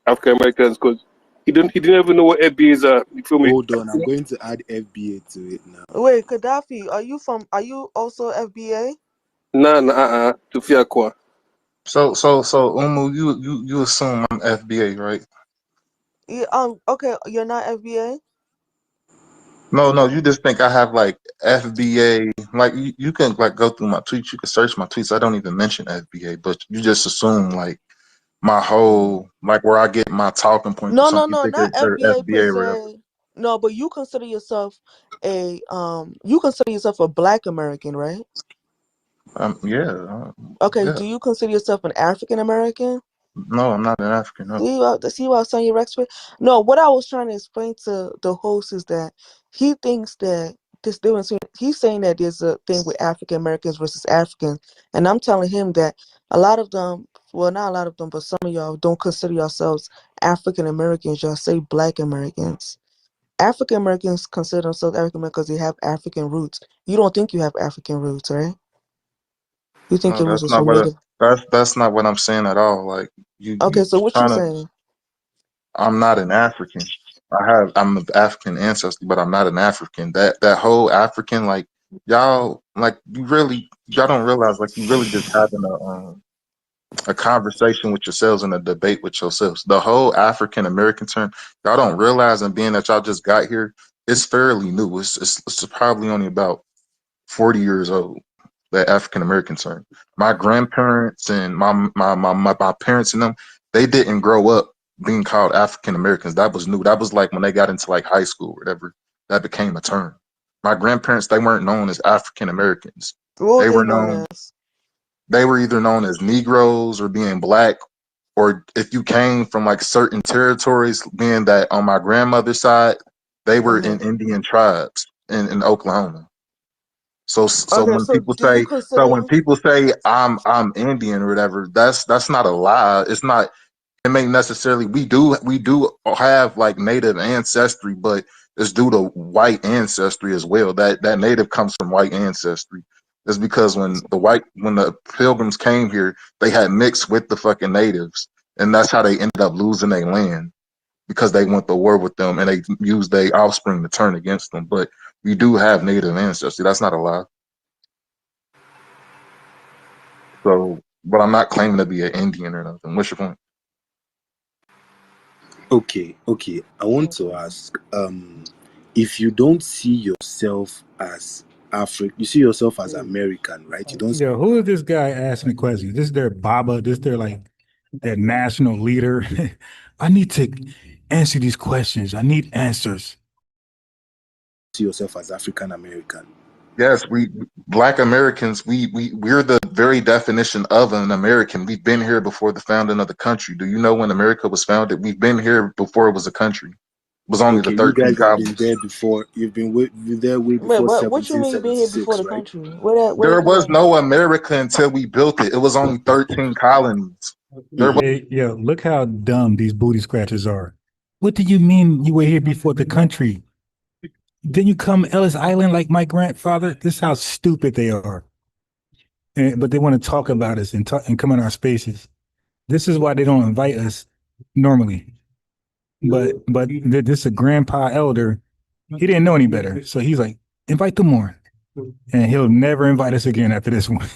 African Americans, because he didn't even know what FBAs are. You feel me? Hold on, I'm going to add FBA to it now. Wait, Gaddafi, are you also FBA? Nah, to Fiakwa. So Umu, you assume I'm FBA, right? Yeah, okay, you're not FBA? No, you just think I have like FBA. Like you can like go through my tweets, you can search my tweets. I don't even mention FBA, but you just assume like my whole like where I get my talking points or No, something. You not think they're FBA per FBA or whatever. se. No, but you consider yourself a Black American, right? Yeah. Okay, Yeah. do you consider yourself an African American? No, I'm not an African. No. See what I was telling you, Rex? No, what I was trying to explain to the host is that he thinks that this difference. He's saying that there's a thing with African Americans versus Africans, and I'm telling him that a lot of them, well, not a lot of them, but some of y'all don't consider yourselves African Americans. Y'all say Black Americans. African Americans consider themselves African Americans because they have African roots. You don't think you have African roots, right? You think No, your roots that's are not some what native. that's not what I'm saying at all. Like you Okay, so what you trying to. saying? I'm not an African. I'm of African ancestry, but I'm not an African. That whole African, like y'all, like y'all don't realize, like you really just having a conversation with yourselves and a debate with yourselves. The whole African American term, y'all don't realize, and being that y'all just got here, it's fairly new. It's probably only about 40 years old. That African American term. My grandparents and my parents and them, they didn't grow up being called African Americans. That was new. That was like when they got into like high school or whatever, that became a term. My grandparents, they weren't known as African Americans. What were They they were known as? they were either known as Negroes or being black, or if you came from like certain territories, being that on my grandmother's side, they were in Indian tribes in Oklahoma. So Okay, when so people do you consider? I'm Indian or whatever, that's not a lie. It's not. It may necessarily we do have like native ancestry, but it's due to white ancestry as well. That native comes from white ancestry. It's because when the pilgrims came here, they had mixed with the fucking natives, and that's how they ended up losing their land because they went to war with them and they used their offspring to turn against them. But we do have native ancestry. That's not a lie. So, but I'm not claiming to be an Indian or nothing. What's your point? Okay. I want to ask, if you don't see yourself as African, you see yourself as American, right? You don't. Yo, who is this guy asking me questions? This is their Baba. This their like their national leader. I need to answer these questions. I need answers. See yourself as African American. Yes, we Black Americans. We're the very definition of an American. We've been here before the founding of the country. Do you know when America was founded? We've been here before it was a country. It was only the Okay, you 13 guys have been colonies. there before. You've been there way Wait, before what you mean you been here before 1776, the right? country? Where There did was that? no America until we built it. It was only 13 colonies. There was Hey, yo, look how dumb these booty scratchers are. What do you mean you were here before the country? Didn't you come Ellis Island like my grandfather? This is how stupid they are. But they want to talk about us and come in our spaces. This is why they don't invite us normally. But this a grandpa elder. He didn't know any better, so he's like, invite them more, and he'll never invite us again after this one.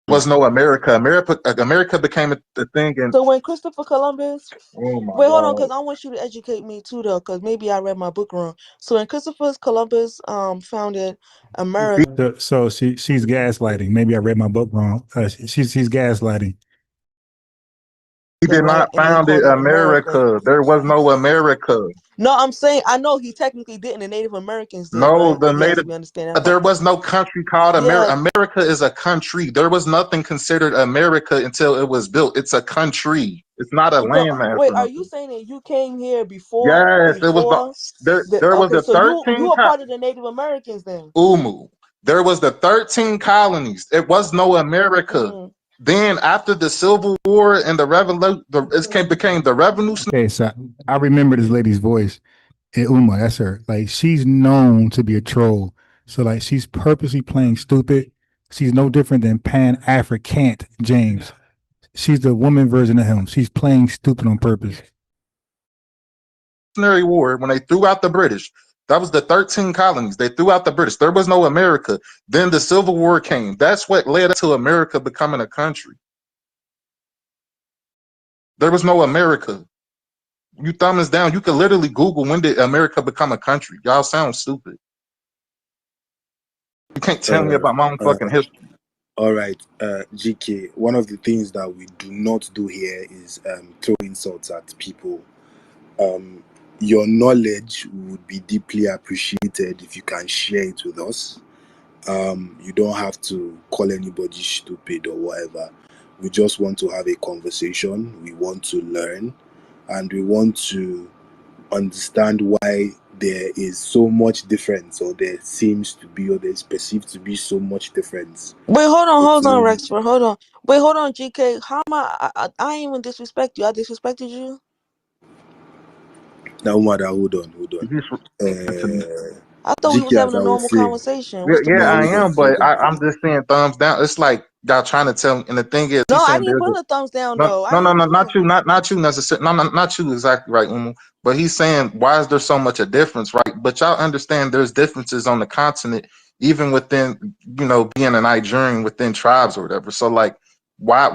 was no America. America became a thing, and So when Christopher Columbus, oh my wait, hold on, God. because I want you to educate me too, though, because maybe I read my book wrong. So when Christopher Columbus founded America. So she's gaslighting. Maybe I read my book wrong. She's gaslighting. He did right? not And they found it called it America. America. There was no America. No, I'm saying I know he technically didn't. The Native Americans did, No, right? the Yes, native. we understand that There part. was no country called America. Yeah. America is a country. There was nothing considered America until it was built. It's a country. It's not a So landmass wait, or are you nothing. saying that you came here before Yes, it was. There was okay, the so you 13 are part of the Native Americans then? Umu. There was the 13 colonies. It was no America. Mm-hmm. Then after the Civil War and the revolution, became the revolution. Okay, so I remember this lady's voice. Uma, that's her. Like, she's known to be a troll. So like, she's purposely playing stupid. She's no different than Pan-Africant James. She's the woman version of him. She's playing stupid on purpose. War, when they threw out the British, that was the 13 colonies. They threw out the British. There was no America. Then the Civil War came. That's what led to America becoming a country. There was no America. You thumb us down. You can literally Google when did America become a country. Y'all sound stupid. You can't tell me about my own fucking history. All right, GK. One of the things that we do not do here is throw insults at people. Your knowledge would be deeply appreciated if you can share it with us. You don't have to call anybody stupid or whatever. We just want to have a conversation. We want to learn, and we want to understand why there is so much difference, or there seems to be, or there's perceived to be so much difference. Wait, hold on, Rexford. Hold on. Wait, hold on, GK. How am I ain't even disrespect you. I disrespected you. Now, Umada, hold on. I thought we was GK, having as a I was normal saying, conversation. What's the Yeah, I problem? am, but I'm just saying thumbs down. It's like y'all trying to tell me, and the thing is, No, he's I saying didn't there's put a thumbs down no, though. no, I no, ain't no, do not that. you, not you necessarily, not you exactly right, Umu. But he's saying, why is there so much a difference, right? But y'all understand there's differences on the continent, even within, being a Nigerian within tribes or whatever. So like, why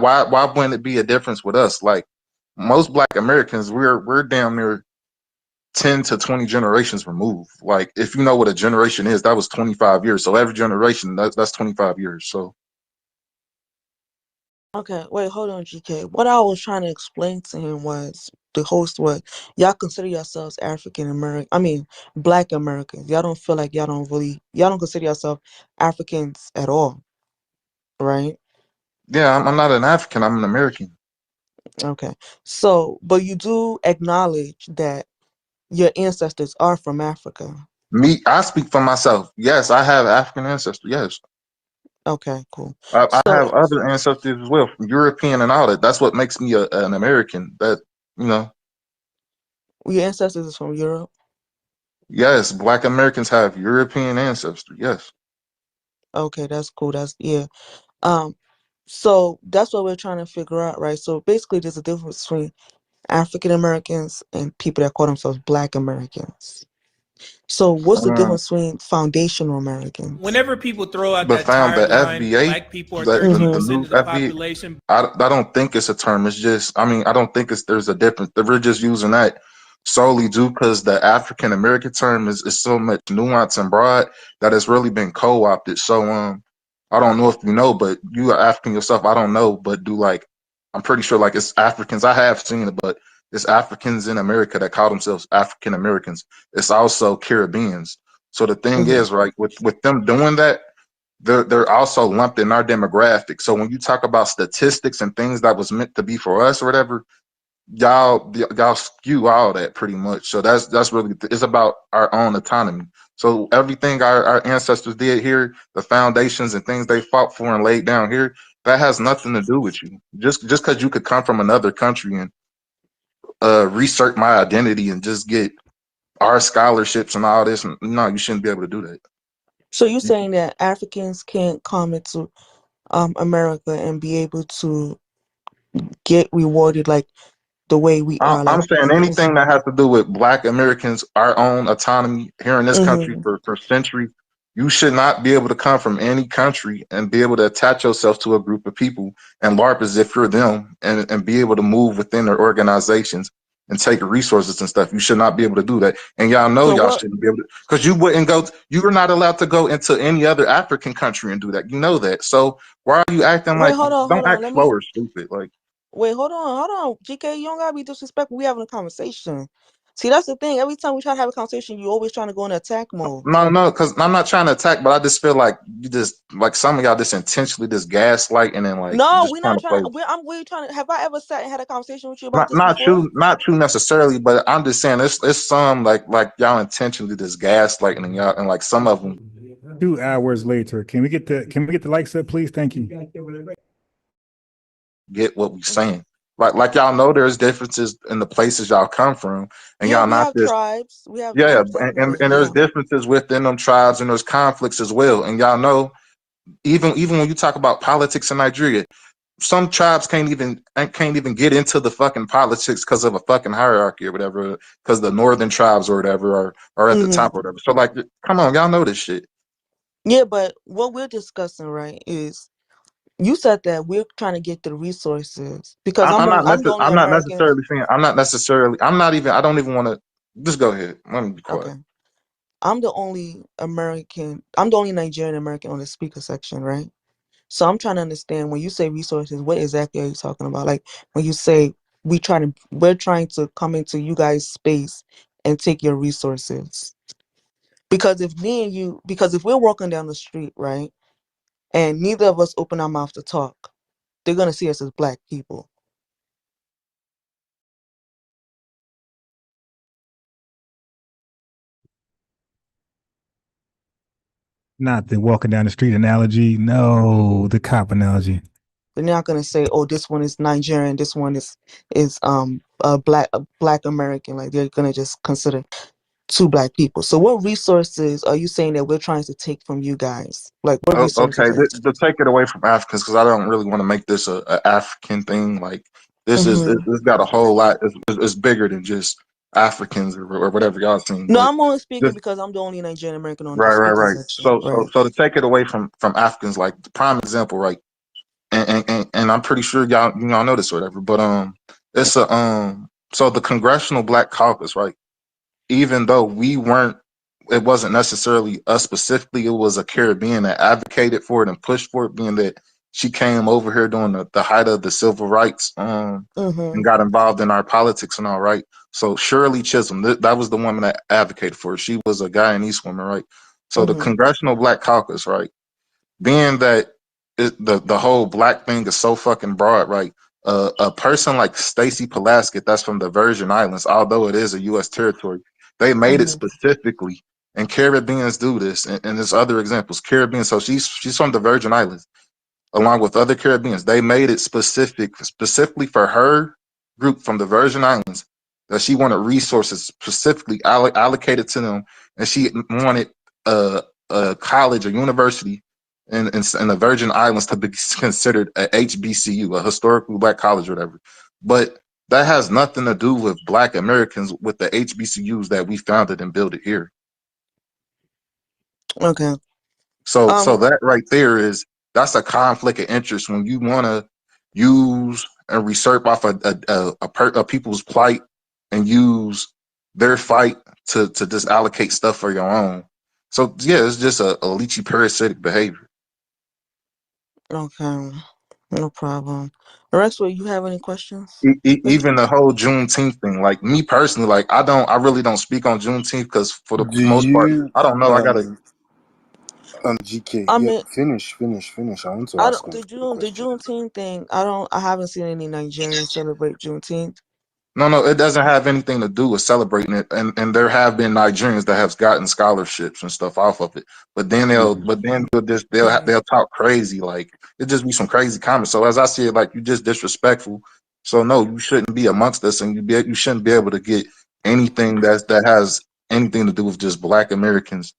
wouldn't it be a difference with us? Like most Black Americans, we're down near 10 to 20 generations removed. Like if you know what a generation is, that was 25 years. So every generation, that's 25 years. So Okay, wait, hold on, GK. What I was trying to explain to him was the host was y'all consider yourselves African American. I mean, Black Americans. Y'all don't feel like y'all don't consider yourself Africans at all, right? yeah, I'm not an African, I'm an American. Okay. So, but you do acknowledge that your ancestors are from Africa. Me, I speak for myself. Yes, I have African ancestry. Yes. Okay, cool. I have other ancestors as well, from European and all that. That's what makes me an American. Your ancestors is from Europe? Yes, Black Americans have European ancestry. Yes. Okay, that's cool. So that's what we're trying to figure out, right? So basically there's a difference between African Americans and people that call themselves Black Americans. So what's the difference between foundational Americans? Whenever people throw out But that found the timeline, FBA, Black people are the 13% new of the FBA. population. I don't think it's a term. It's just, I don't think there's a difference. We're just using that solely due because the African American term is so much nuance and broad that it's really been co-opted. So I don't know if you know, but you are African yourself. I don't know, but I'm pretty sure like it's Africans. I have seen it, but it's Africans in America that call themselves African Americans. It's also Caribbeans. So the thing is, right, with them doing that, they're also lumped in our demographic. So when you talk about statistics and things that was meant to be for us or whatever, y'all skew all that pretty much. So that's really, it's about our own autonomy. So everything our ancestors did here, the foundations and things they fought for and laid down here, that has nothing to do with you. Just because you could come from another country and research my identity and just get our scholarships and all this, no, you shouldn't be able to do that. So you're saying that Africans can't come into America and be able to get rewarded like the way we are? I'm saying anything that has to do with Black Americans, our own autonomy here in this country for centuries, you should not be able to come from any country and be able to attach yourself to a group of people and LARP as if you're them and be able to move within their organizations and take resources and stuff. You should not be able to do that. And y'all know y'all shouldn't be able to, because you wouldn't go, you were not allowed to go into any other African country and do that. You know that. So why are you acting Wait, like, hold on. don't act slow or stupid. Like, Wait, hold on, GK. You don't gotta be disrespectful. We having a conversation. See, that's the thing. Every time we try to have a conversation, you always trying to go in attack mode. No, because I'm not trying to attack, but I just feel like you just like some of y'all just intentionally just gaslighting and like No, just we're trying not to trying. play. We're trying to. Have I ever sat and had a conversation with you about Not this before? not true necessarily, but I'm just saying it's some like y'all intentionally just gaslighting and y'all and like some of them 2 hours later, can we get the likes up, please? Thank you. get what we saying. Like y'all know there's differences in the places y'all come from, and Yeah, y'all we not have just tribes. We have yeah, tribes and, everywhere. and there's differences within them tribes and there's conflicts as well. And y'all know even when you talk about politics in Nigeria, some tribes can't even get into the fucking politics because of a fucking hierarchy or whatever, because the northern tribes or whatever are at the top or whatever. So like, come on, y'all know this shit. Yeah, but what we're discussing, right, is you said that we're trying to get the resources because I'm the only American. Necessarily saying I don't even want to just go ahead. Let me be quiet. Okay. I'm the only American. I'm the only Nigerian American on the speaker section, right? So I'm trying to understand when you say resources, what exactly are you talking about? Like when you say we're trying to come into you guys' space and take your resources. Because if we're walking down the street, right, and neither of us open our mouth to talk, they're gonna see us as black people. Not the walking down the street analogy. No, the cop analogy. They're not gonna say, "Oh, this one is Nigerian, this one is a black American." Like they're gonna just consider two black people. So, what resources are you saying that we're trying to take from you guys? Like, what Okay, resources are you? to take it away from Africans because I don't really want to make this a African thing. Like this got a whole lot. It's bigger than just Africans or whatever y'all think. No, But I'm only speaking just because I'm the only Nigerian American on the speaker right. section. So Right. to take it away from Africans, like the prime example, right? And I'm pretty sure y'all know this or whatever. But it's a so the Congressional Black Caucus, right? Even though it wasn't necessarily us specifically, it was a Caribbean that advocated for it and pushed for it, being that she came over here during the height of the civil rights and got involved in our politics and all, right. So Shirley Chisholm, that was the woman that advocated for it. She was a Guyanese woman, right. So the Congressional Black Caucus, right, being that the whole black thing is so fucking broad, right? A person like Stacey Pulaski, that's from the Virgin Islands, although it is a U.S. territory, they made it specifically. And Caribbeans do this, and there's other examples. Caribbean, so she's from the Virgin Islands, along with other Caribbeans. They made it specifically for her group from the Virgin Islands that she wanted resources specifically allocated to them, and she wanted a college or university in the Virgin Islands to be considered a HBCU, a historically black college or whatever. But that has nothing to do with Black Americans with the HBCUs that we founded and built it here. Okay. So that right there that's a conflict of interest when you want to use and research off a people's plight and use their fight to just allocate stuff for your own. So yeah, it's just a leechy parasitic behavior. Okay. No problem. Rexwell, you have any questions? Even the whole Juneteenth thing, like me personally, like I really don't speak on Juneteenth because for the Do most part, you I don't know. I gotta. GK, I yeah, mean, finish. I want to I ask don't him a the question. Juneteenth thing. I haven't seen any Nigerians celebrate Juneteenth. No, it doesn't have anything to do with celebrating it. And there have been Nigerians that have gotten scholarships and stuff off of it. But then they'll talk crazy, like it just be some crazy comments. So as I see it, like you just disrespectful. So no, you shouldn't be amongst us, and you shouldn't be able to get anything that has anything to do with just Black Americans.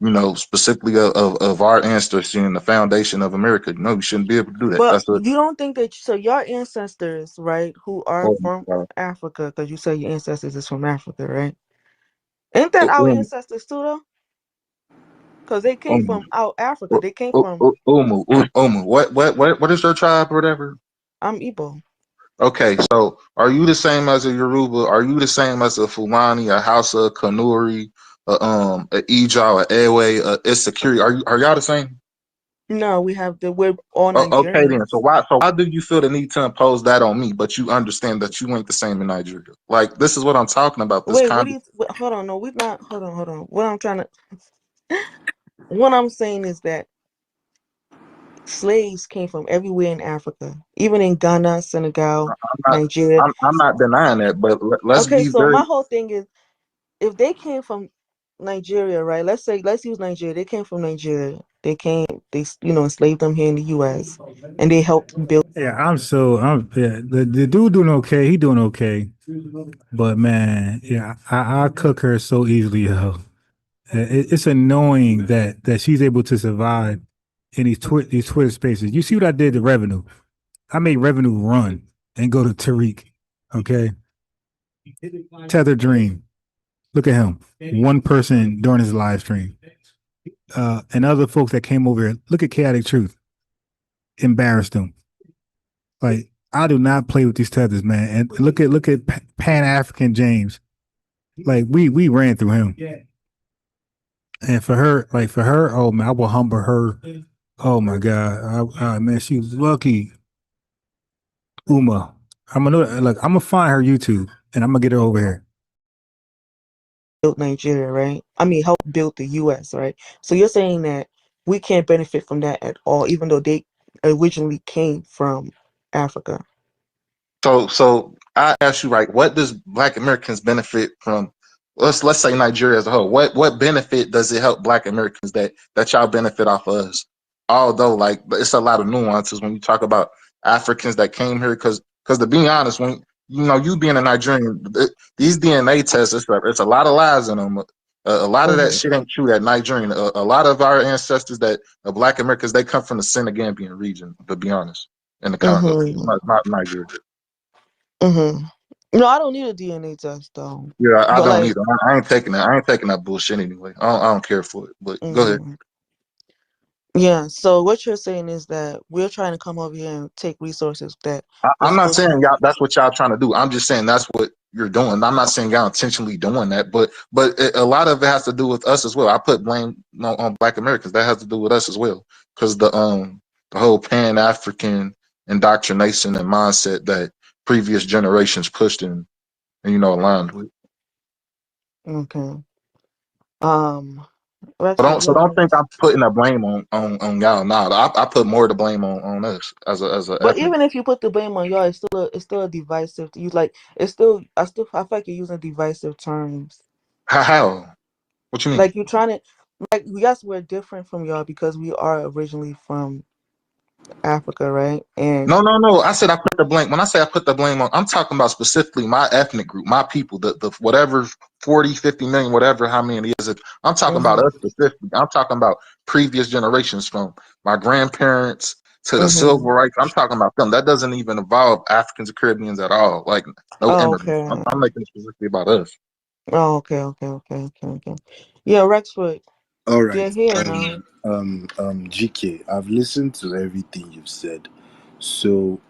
You know, specifically of our ancestry and the foundation of America. No, you shouldn't be able to do that. But That's a you don't think that your ancestors, right, who are from Africa, because you say your ancestors is from Africa, right? Ain't that our ancestors too, though? Because they came from out Africa. They came from. Umu. What is your tribe or whatever? I'm Igbo. Okay, so are you the same as a Yoruba? Are you the same as a Fulani, a Hausa, a Kanuri, a Ijaw, a Ewe, a Isakiri? Are y'all the same? No, we're all Okay then. Nigerians. So why do you feel the need to impose that on me? But you understand that you ain't the same in Nigeria. Like this is what I'm talking about. This Wait, kind of hold on, no, we're not, hold on. What I'm saying is that slaves came from everywhere in Africa, even in Ghana, Senegal, not Nigeria. I'm not denying that, but let's Okay, be so very my whole thing is, if they came from Nigeria, right? Let's use Nigeria. They came from Nigeria. They enslaved them here in the U.S. and they helped build. Yeah, the dude doing okay. He doing okay, but man, yeah, I cook her so easily, yo. It's annoying that she's able to survive in these Twitter spaces. You see what I did to Revenue? I made Revenue run and go to Tariq. Okay, Tether Dream. Look at him. One person during his live stream. And other folks that came over here. Look at Chaotic Truth. Embarrassed them. Like, I do not play with these tethers, man. And look at Pan-African James. Like we ran through him. And for her, oh man, I will humble her. Oh my God, man, she was lucky. Uma, I'm gonna find her YouTube and I'm gonna get her over here. built Nigeria, right? I mean, help build the U.S., right? So you're saying that we can't benefit from that at all, even though they originally came from Africa. so I ask you, right, what does Black Americans benefit from? Let's say Nigeria as a whole. What benefit does it help Black Americans that y'all benefit off of us? Although like it's a lot of nuances when you talk about Africans that came here, because to be honest, when you being a Nigerian, these DNA tests, it's a lot of lies in them. A lot of that shit ain't true. That Nigerian, a lot of our ancestors that are Black Americans, they come from the Senegambian region. To be honest, in the Congo, not Nigeria. No, I don't need a DNA test though. Yeah, I But don't like, either. I ain't taking that. I ain't taking that bullshit anyway. I don't care for it. But go ahead. yeah. So what you're saying is that we're trying to come over here and take resources that we're I'm not supposed saying to. y'all. That's what y'all trying to do. I'm just saying that's what you're doing. I'm not saying y'all intentionally doing that, but a lot of it has to do with us as well. I put blame on Black Americans. That has to do with us as well, because the whole Pan-African indoctrination and mindset that previous generations pushed and aligned with. Okay. So don't think I'm putting the blame on y'all. Nah, I put more of the blame on us as a But ethnic. even if you put the blame on y'all, it's still a divisive. You like it's still I feel like you're using divisive terms. How? What you mean? Like you're trying to yes, we're different from y'all because we are originally from Africa, right? And No. I said I put the blame. When I say I put the blame on, I'm talking about specifically my ethnic group, my people, the whatever 40, 50 million, whatever, how many it is. I'm talking about us specifically. I'm talking about previous generations from my grandparents to the civil rights. I'm talking about them. That doesn't even involve Africans or Caribbeans at all. Like no immigrants. okay. I'm making it specifically about us. Oh, okay. Yeah, Rexford, All they're right. here now. GK, I've listened to everything you've said. So,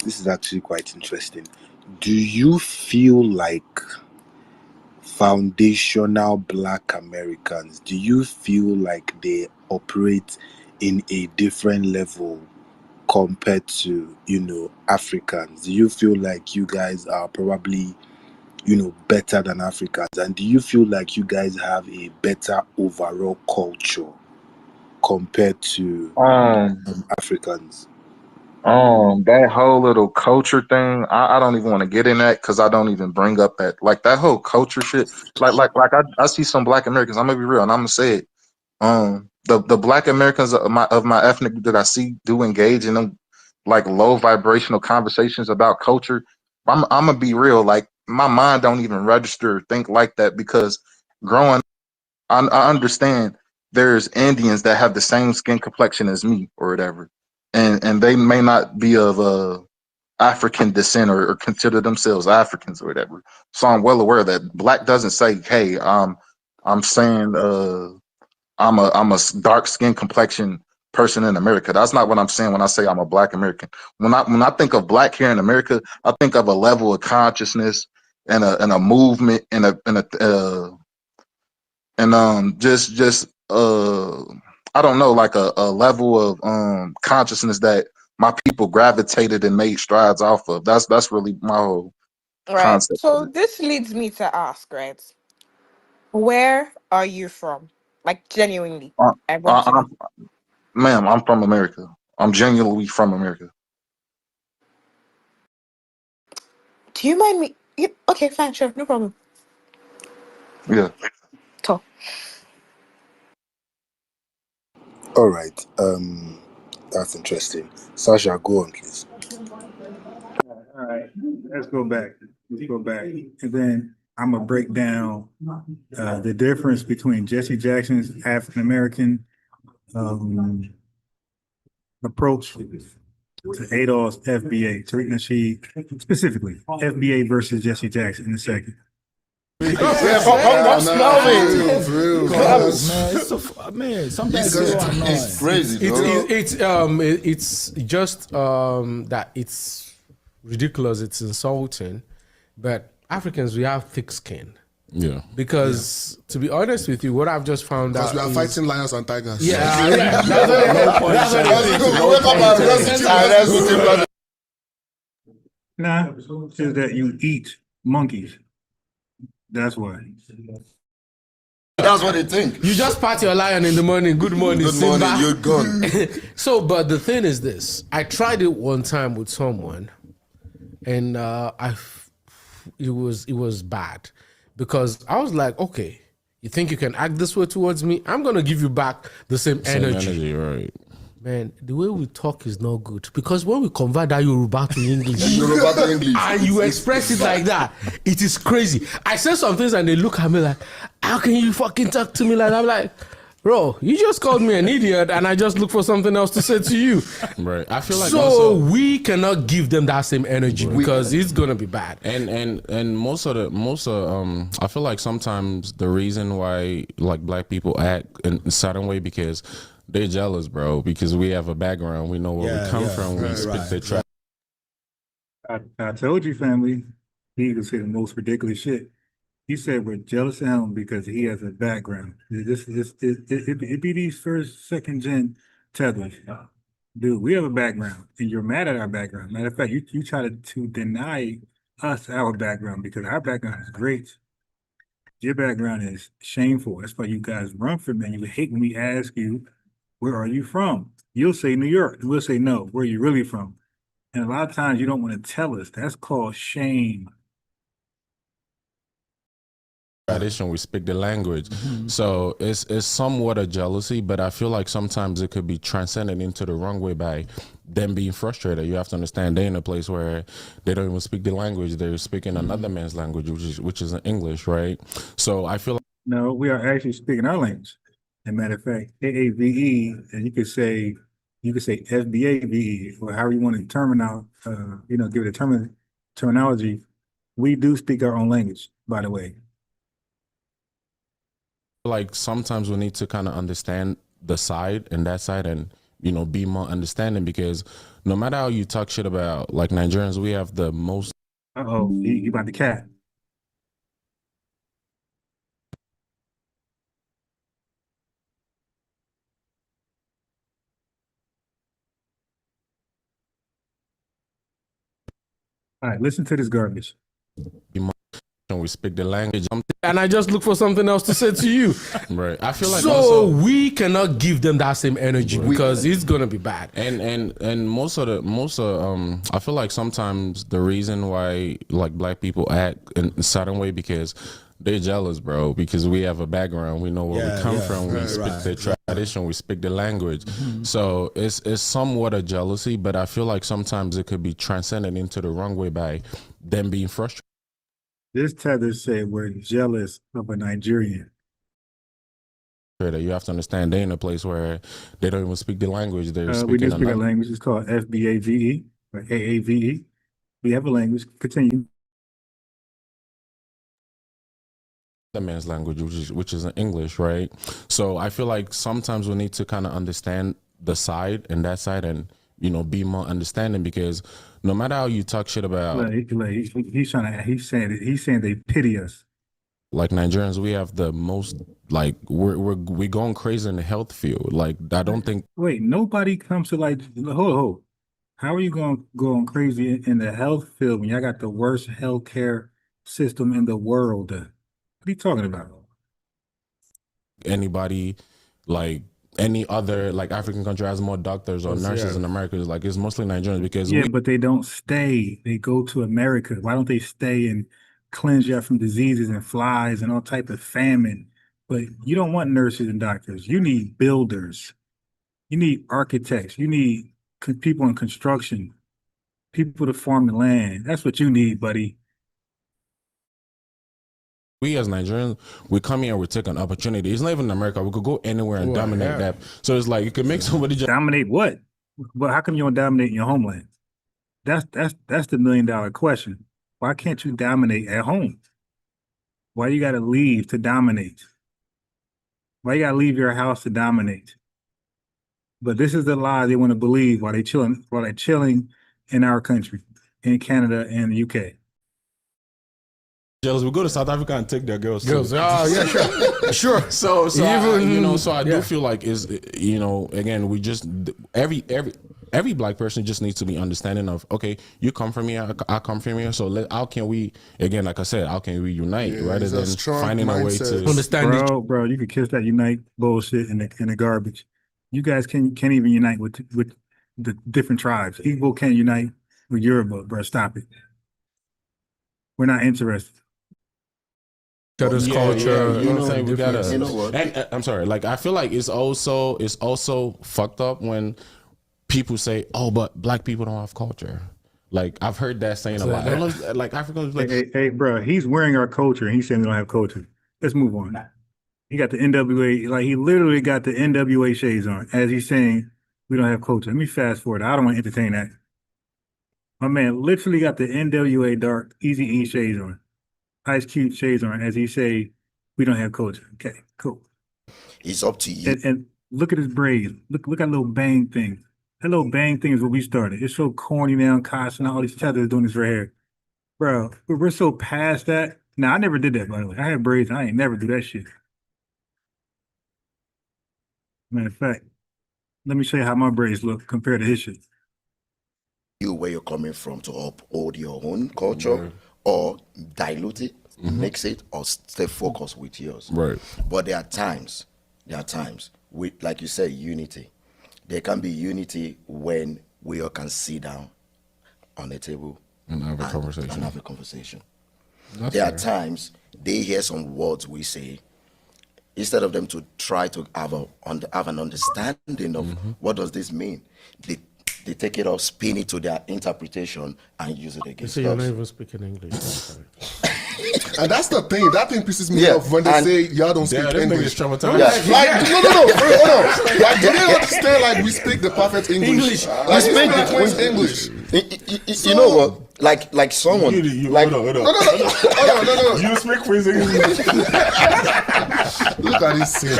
this is actually quite interesting. Do you feel like foundational Black Americans, do you feel like they operate in a different level compared to, Africans? Do you feel like you guys are probably, better than Africans? And do you feel like you guys have a better overall culture compared to Africans? That whole little culture thing, I don't even want to get in that because I don't even bring up that whole culture shit. I see some Black Americans. I'm gonna be real, and I'm gonna say it. The Black Americans of my ethnic group that I see do engage in them like low vibrational conversations about culture. I'm gonna be real. Like my mind don't even register or think like that because growing, I understand there's Indians that have the same skin complexion as me or whatever, and they may not be of African descent or consider themselves Africans or whatever. So I'm well aware that Black doesn't say, "Hey, I'm saying I'm a dark skin complexion person in America." That's not what I'm saying when I say I'm a Black American. When I think of Black here in America, I think of a level of consciousness and a movement and just I don't know, like a level of consciousness that my people gravitated and made strides off of. That's really my whole Right. concept. So this leads me to ask, right? Where are you from? Like genuinely, I want to know. Ma'am, I'm from America. I'm genuinely from America. Do you mind me? Yep. Okay, fine, sure, no problem. Yeah. Talk. All right. That's interesting. Sasha, go on, please. All right, let's go back. Let's go back, and then I'm gonna break down the difference between Jesse Jackson's African American approach to Adolph's FBA. Tariq Nasheed, specifically FBA versus Jesse Jackson in a second. Man, it's so, man, sometimes it's so annoying. It's crazy, bro. It's just that it's ridiculous. It's insulting, but Africans, we have thick skin. Yeah. Because to be honest with you, what I've just found out because we are fighting lions and tigers. Yeah. Nah, it's just that you eat monkeys. That's why. That's what they think. You just pat your lion in the morning. Good morning, Good morning, Simba. you're gone. So, but the thing is this: I tried it one time with someone, and it was bad because I was like, okay, you think you can act this way towards me? I'm gonna give you back the same energy. Right? Man, the way we talk is not good because when we convert that Yoruba to English, and you express it like that, it is crazy. I say some things and they look at me like, how can you fucking talk to me like that? I'm like, bro, you just called me an idiot and I just look for something else to say to you. Right. I feel like so also, we cannot give them that same energy because it's gonna be bad. And most of I feel like sometimes the reason why like black people act in a certain way because they're jealous, bro, because we have a background. We know where we come from. We speak the tribe. I told you, family, he could say the most ridiculous shit. He said we're jealous of him because he has a background. It be these first, second gen tethers. Dude, we have a background, and you're mad at our background. Matter of fact, you try to deny us our background because our background is great. Your background is shameful. That's why you guys run from it. You hate when we ask you, where are you from? You'll say New York. We'll say no. Where are you really from? And a lot of times you don't want to tell us. That's called shame. Tradition, we speak the language. So it's somewhat a jealousy, but I feel like sometimes it could be transcended into the wrong way by them being frustrated. You have to understand they're in a place where they don't even speak the language. They're speaking another man's language, which is English, right? So I feel like no, we are actually speaking our language. As a matter of fact, AAVE, and you could say FBAVE, or however you want to give it a terminology. We do speak our own language, by the way. Like sometimes we need to kind of understand the side and that side and be more understanding because no matter how you talk shit about like Nigerians, we have the most you about the cat. All right, listen to this garbage. We speak the language, and I just look for something else to say to you. Right. I feel like so also, we cannot give them that same energy because it's gonna be bad. And most of I feel like sometimes the reason why like black people act in a certain way because they're jealous, bro, because we have a background. We know where we come from. We speak the tradition. We speak the language. So it's somewhat a jealousy, but I feel like sometimes it could be transcended into the wrong way by them being frustrated. This tether said we're jealous of a Nigerian. You have to understand they're in a place where they don't even speak the language. They're speaking we do speak a language. It's called FBAVE or AAVE. We have a language. Continue. The man's language, which is in English, right? So I feel like sometimes we need to kind of understand the side and that side and be more understanding because no matter how you talk shit about he's saying they pity us. Like Nigerians, we have the most, like we're going crazy in the health field. Like I don't think. Wait, nobody comes to like, hold. How are you going crazy in the health field when y'all got the worst healthcare system in the world? What are you talking about? Anybody, like any other like African country has more doctors or nurses yeah. in America. Like it's mostly Nigerians because Yeah, but they don't stay. They go to America. Why don't they stay and cleanse you from diseases and flies and all type of famine? But you don't want nurses and doctors. You need builders. You need architects. You need people in construction, people to farm the land. That's what you need, buddy. we as Nigerians, we come here and we take an opportunity. It's not even in America. We could go anywhere and dominate that. So it's like you can make somebody just dominate what? But how come you don't dominate in your homeland? That's the $1 million question. Why can't you dominate at home? Why you gotta leave to dominate? Why you gotta leave your house to dominate? But this is the lie they want to believe while they're chilling in our country, in Canada and the UK. jealous. We go to South Africa and take their girls. Girls, yeah, sure. Sure. So Even, I do feel like again, we just every black person just needs to be understanding of, okay, you come from here, I come from here, so how can we, again, like I said, how can we unite rather than finding a way to understand? Bro, you can kiss that unite bullshit in the garbage. You guys can't even unite with the different tribes. Igbo can't unite with Yoruba, bro. Stop it. We're not interested. Culture. You know what I'm saying? We gotta. You know what? And I'm sorry. Like I feel like it's also fucked up when people say, "Oh, but black people don't have culture." Like I've heard that saying a lot. Like Africans, like, hey, bro, he's wearing our culture and he's saying we don't have culture. Let's move on. He got the NWA, like he literally got the NWA shades on as he's saying we don't have culture. Let me fast forward. I don't want to entertain that. My man literally got the NWA dark Easy-E shades on. Ice Cube shades on as he say we don't have culture. Okay, cool. It's up to you. And look at his braids. Look at that little bang thing. That little bang thing is what we started. It's so corny now, Kosh and all these tethers doing this for hair. Bro, we're so past that. Now, I never did that, by the way. I had braids. I ain't never do that shit. Matter of fact, let me show you how my braids look compared to his shit. You where you're coming from to uphold your own culture or dilute it, mix it, or stay focused with yours. Right. But there are times with, like you say, unity. There can be unity when we all can sit down on the table and have a conversation. There are times they hear some words we say, instead of them to try to have an understanding of what does this mean, they take it off, spin it to their interpretation, and use it against us. You're not even speaking English. And that's the thing. That thing pisses me off when they say y'all don't speak English. Yeah. Like, no. Hold on. Like, do they understand? Like, we speak the perfect English. Like, we speak the Queen's English. You know what? Like someone. Like, no. You speak Queen's English. Look at this shit.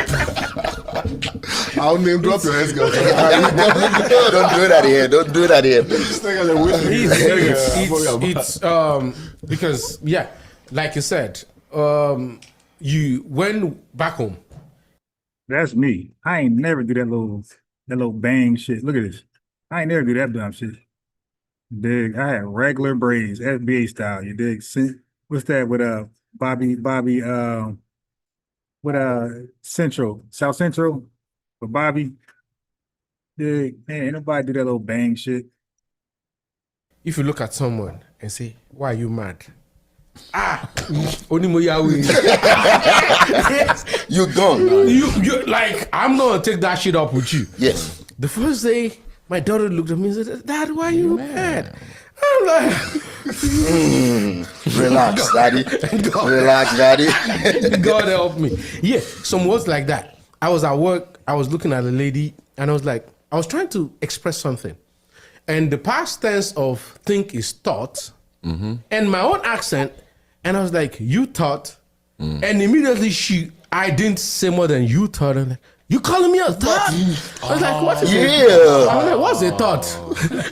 I'll name drop your ass, girl. Don't do that here. Don't do that here. It's because like you said, you went back home. That's me. I ain't never do that little bang shit. Look at this. I ain't never do that dumb shit. Dig. I had regular braids, FBA style. You dig? What's that with Bobby with Central, South Central with Bobby? Dig. Man, ain't nobody do that little bang shit. If you look at someone and say, "Why are you mad?" Only you gone. You like, I'm not gonna take that shit up with you. Yes. The first day, my daughter looked at me and said, "Dad, why are you mad?" I'm like, relax, daddy. Relax, daddy. God help me. Yeah, some words like that. I was at work, I was looking at a lady, and I was like, I was trying to express something. And the past tense of think is thought, and my own accent, and I was like, you thought, and immediately I didn't say more than you thought, and like, You calling me a thought? I was like, what is it? Yeah. I was like, what's a thought?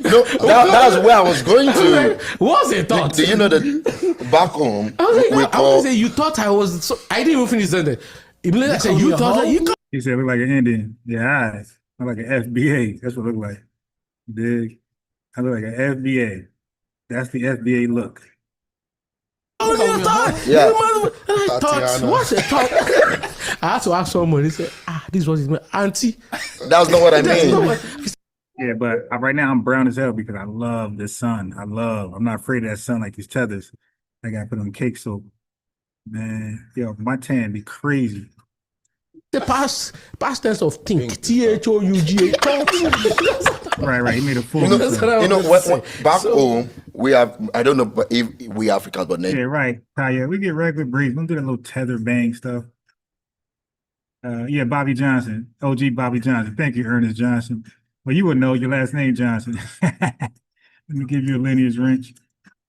No, that's where I was going to. Like, what's a thought? Do you know that back home, I was like, we I call... was say, you thought I was... So, I didn't even finish the sentence. I said, you thought that... You He said, look like an Indian. Your eyes. I look like an FBA. That's what it look like. Dig. I look like an FBA. That's the FBA look. Oh, you thought? Yeah. I thought, what's a thought? I had to ask someone. He said, this was his auntie. That's not what I mean. Yeah, but right now I'm brown as hell because I love the sun. I'm not afraid of that sun like these tethers. I got to put on cake soap. Man, yo, my tan be crazy. The past tense of think. THOUGH. Right. He made a fool. You know, back home, we have, I don't know but if we Africans, but yeah, right. Yeah, we get regular breeze. Don't do that little tether bang stuff. Yeah, Bobby Johnson, OG Bobby Johnson. Thank you, Ernest Johnson. Well, you would know your last name, Johnson. Let me give you a lineage wrench.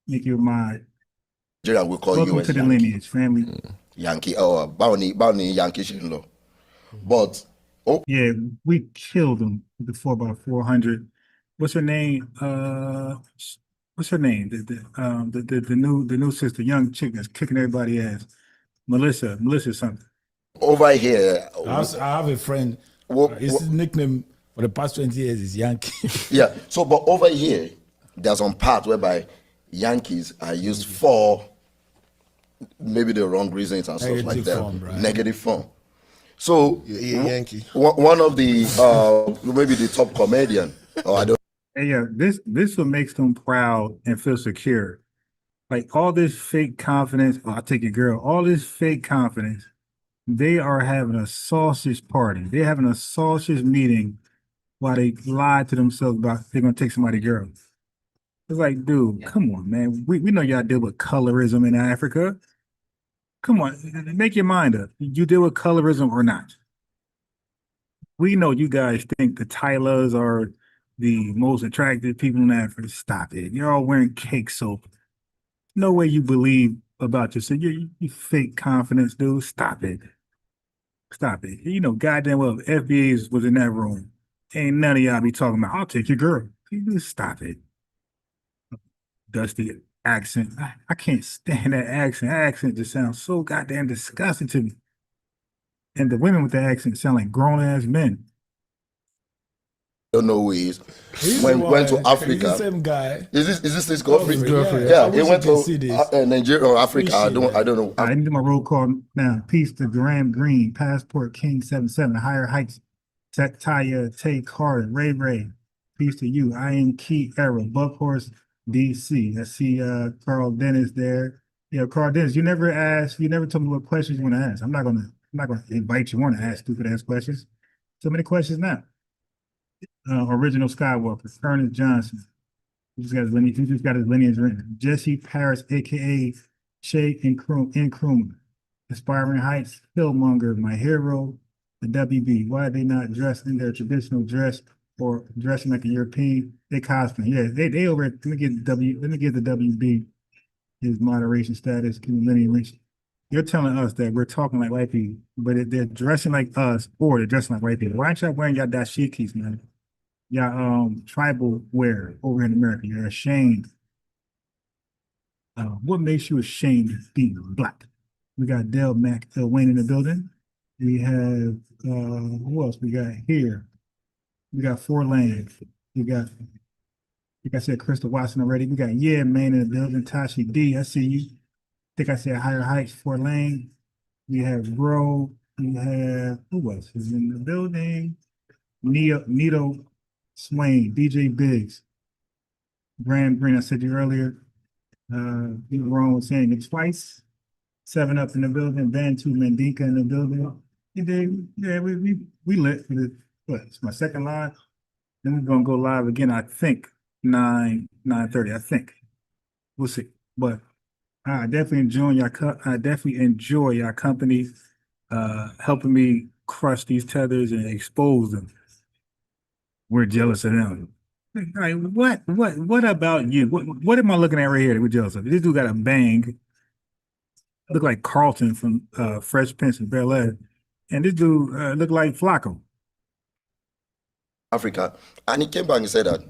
Make you a mod. We'll call Welcome you to the Yankee. lineage, family. Yankee, Bounty Yankee Shinlo. But yeah, we killed him with the 4x400. What's her name? What's her name? The new sister, young chick that's kicking everybody ass. Melissa something. Over here, I have a friend. His nickname for the past 20 years is Yankee. Yeah. So, but over here, there's some part whereby Yankees are used for maybe the wrong reasons and stuff like that. Right? Negative form. So, Yankee. One of the maybe the top comedian, or I don't. Hey, yeah, this what makes them proud and feel secure. Like all this fake confidence. Oh, I'll take your girl. All this fake confidence. They are having a sausage party. They're having a sausage meeting while they lie to themselves about they're gonna take somebody's girl. It's like, dude, come on, man. We know y'all deal with colorism in Africa. Come on, make your mind up. You deal with colorism or not? We know you guys think the Tylers are the most attractive people in Africa. Stop it. You're all wearing cake soap. No way you believe about yourself. You fake confidence, dude. Stop it. Stop it. You know, goddamn well, if FBAs was in that room. Ain't none of y'all be talking about, I'll take your girl. You just stop it. Dusty accent. I can't stand that accent. That accent just sounds so goddamn disgusting to me. And the women with the accent sound like grown-ass men. Don't know who he is. Went to Africa. He's the same guy. Is this girlfriend? Yeah, he went to Nigeria or Africa. I don't know. I need my roll call now. Peace to Graham Green, Passport King 77, Higher Heights, Taya, Tay Carter, Ray. Peace to you. I am Key Era, Buckhorse, DC. I see Carl Dennis there. Yeah, Carl Dennis, you never told me what questions you want to ask. I'm not gonna invite you on to ask stupid ass questions. So many questions now. Original Skywalker, Ernest Johnson. He just got his lineage written. Jesse Paris, aka Shay Nkrumah. Aspiring Heights, Killmonger, my hero, the WB. Why are they not dressed in their traditional dress or dressing like a European? They cosplay. Yeah, they over. Let me get the WB his moderation status. You're telling us that we're talking like white people, but they're dressing like us or they're dressing like white people. Why aren't y'all wearing y'all dashikis, man? Y'all tribal wear over in America. You're ashamed. What makes you ashamed of being black? We got Del Mac Wayne in the building. We have who else we got here? We got Four Lane. We got, like I said, Crystal Watson already. We got Man in the building. Tashi D, I see you. I think I said Higher Heights, Four Lane. We have Bro. We have who else is in the building? Nito Swain, DJ Biggs, Graham Green. I said you earlier. You were wrong with saying it twice. 7 Up in the building. Bantu Mandinka in the building. Yeah, we lit for the it's my second live. Then we're gonna go live again. I think 9:30. I think we'll see. But I definitely enjoy your company, helping me crush these tethers and expose them. We're jealous of them. Like, what about you? What am I looking at right here that we're jealous of? This dude got a bang. Look like Carlton from Fresh Prince of Bel-Air. And this dude looked like Flacco. Africa. And he came back and said that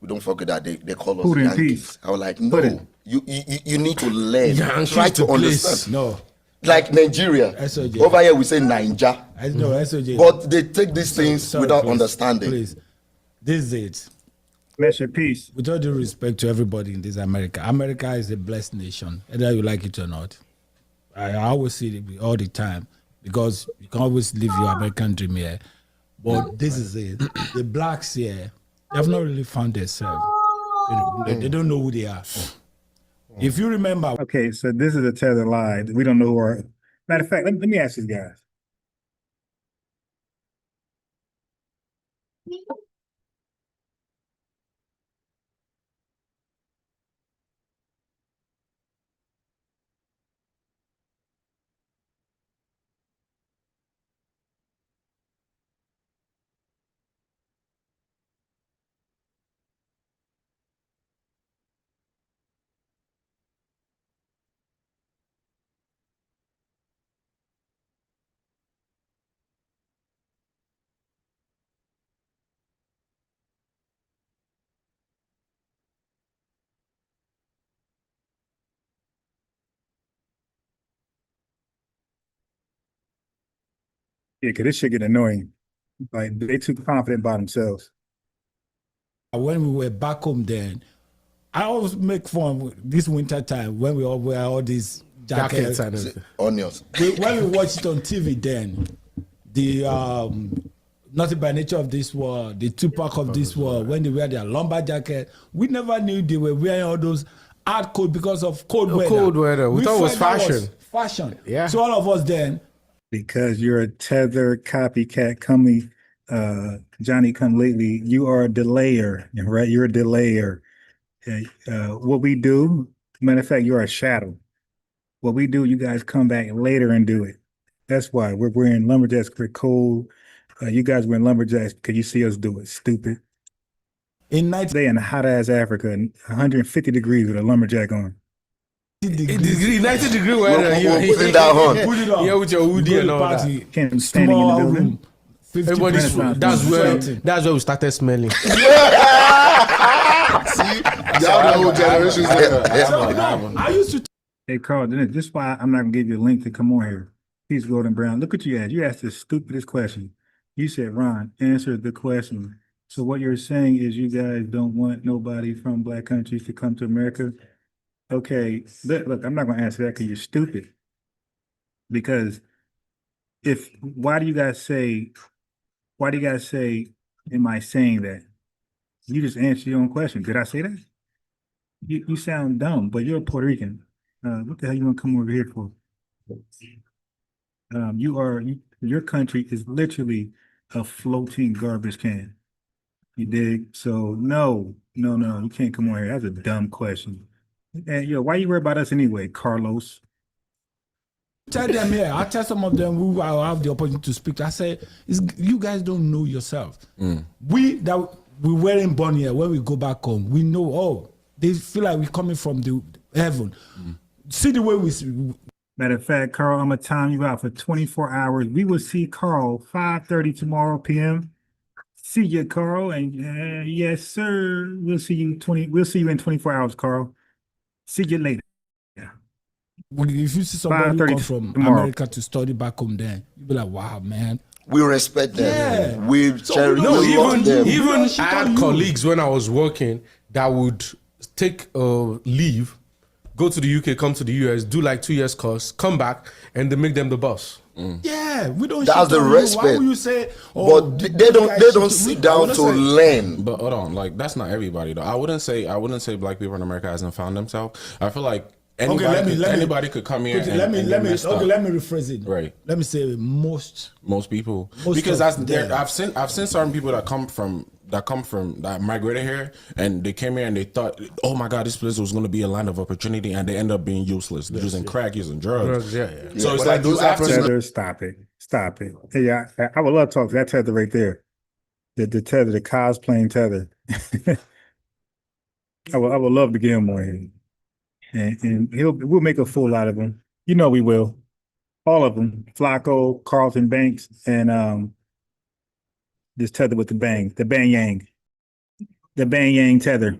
we don't forget that they call us Put in Yankees. peace. I was like, no, you need to learn. Yankees Try to to understand. No. Like Nigeria. SOJ. Over here we say Ninja. No, SOJ. But they take these things Sorry, without please, understanding. Please. This is it. Bless your peace. With all due respect to everybody in this America, America is a blessed nation, whether you like it or not. I always see it all the time because you can always live your American dream here. But this is it. The blacks here, they have not really found themselves. They don't know who they are. If you remember. Okay, so this is a tether lie. We don't know who are. Matter of fact, let me ask these guys. Yeah, because this shit get annoying. Like, they too confident by themselves. When we were back home then, I always make fun this winter time when we all wear all these jackets and onions. When we watched it on TV then, the Nothing by Nature of this world, the Tupac of this world, when they wear their lumber jacket, we never knew they were wearing all those hard coat because of cold weather. Cold weather. We thought it was fashion. Fashion. Yeah. So all of us then. Because you're a tether copycat, Johnny come lately, you are a delayer, right? You're a delayer. What we do, matter of fact, you're a shadow. What we do, you guys come back later and do it. That's why we're wearing lumberjacks. We're cold. You guys wearing lumberjacks because you see us do it. Stupid. In night day in hot ass Africa, 150 degrees with a lumberjack on. 90 degree weather. Put it down on. Put it on. Yeah, with your hoodie and all that. Can't standing in the building. Everybody's that's where we started smelling. See, y'all know what generations I used to. Hey Carl, this is why I'm not gonna give you a link to come on here. Peace, Golden Brown. Look what you asked. You asked the stupidest question. You said, Ron, answer the question. So what you're saying is you guys don't want nobody from black countries to come to America? Okay, look, I'm not gonna answer that because you're stupid. Because why do you guys say, am I saying that? You just answered your own question. Did I say that? You sound dumb, but you're a Puerto Rican. What the hell you want to come over here for? Your country is literally a floating garbage can. You dig? So no, you can't come over here. That's a dumb question. And why you worry about us anyway, Carlos? Tell them here. I tell some of them who I have the opportunity to speak to. I say, you guys don't know yourself. We weren't born here. When we go back home, we know. They feel like we're coming from the heaven. See the way we. Matter of fact, Carl, I'm gonna time you out for 24 hours. We will see Carl 5:30 tomorrow p.m. See you, Carl, and yes, sir. We'll see you in 24 hours, Carl. See you later. If you see somebody who comes from America to study back home, then you'll be like, wow, man. We respect them. Yeah. We cherish them. Even I had colleagues when I was working that would take leave, go to the UK, come to the US, do like 2 years course, come back, and they make them the boss. Yeah, we don't. That's the respect. Why would you say? But they don't sit down to learn. But hold on, like that's not everybody though. I wouldn't say black people in America hasn't found themselves. I feel like anybody could come here. Let me rephrase it. Right. Let me say most people, because I've seen certain people that migrated here and they came here and they thought, oh my God, this place was going to be a land of opportunity, and they end up being useless. They're using crack, using drugs. So it's like you have to stop it. Hey, I would love to talk to that tether right there. The tether, the cosplaying tether. I would love to get him on here. And we'll make a fool out of him. You know we will. All of them. Flacco, Carlton Banks, and this tether with the bang, the bang yang, the bang yang tether.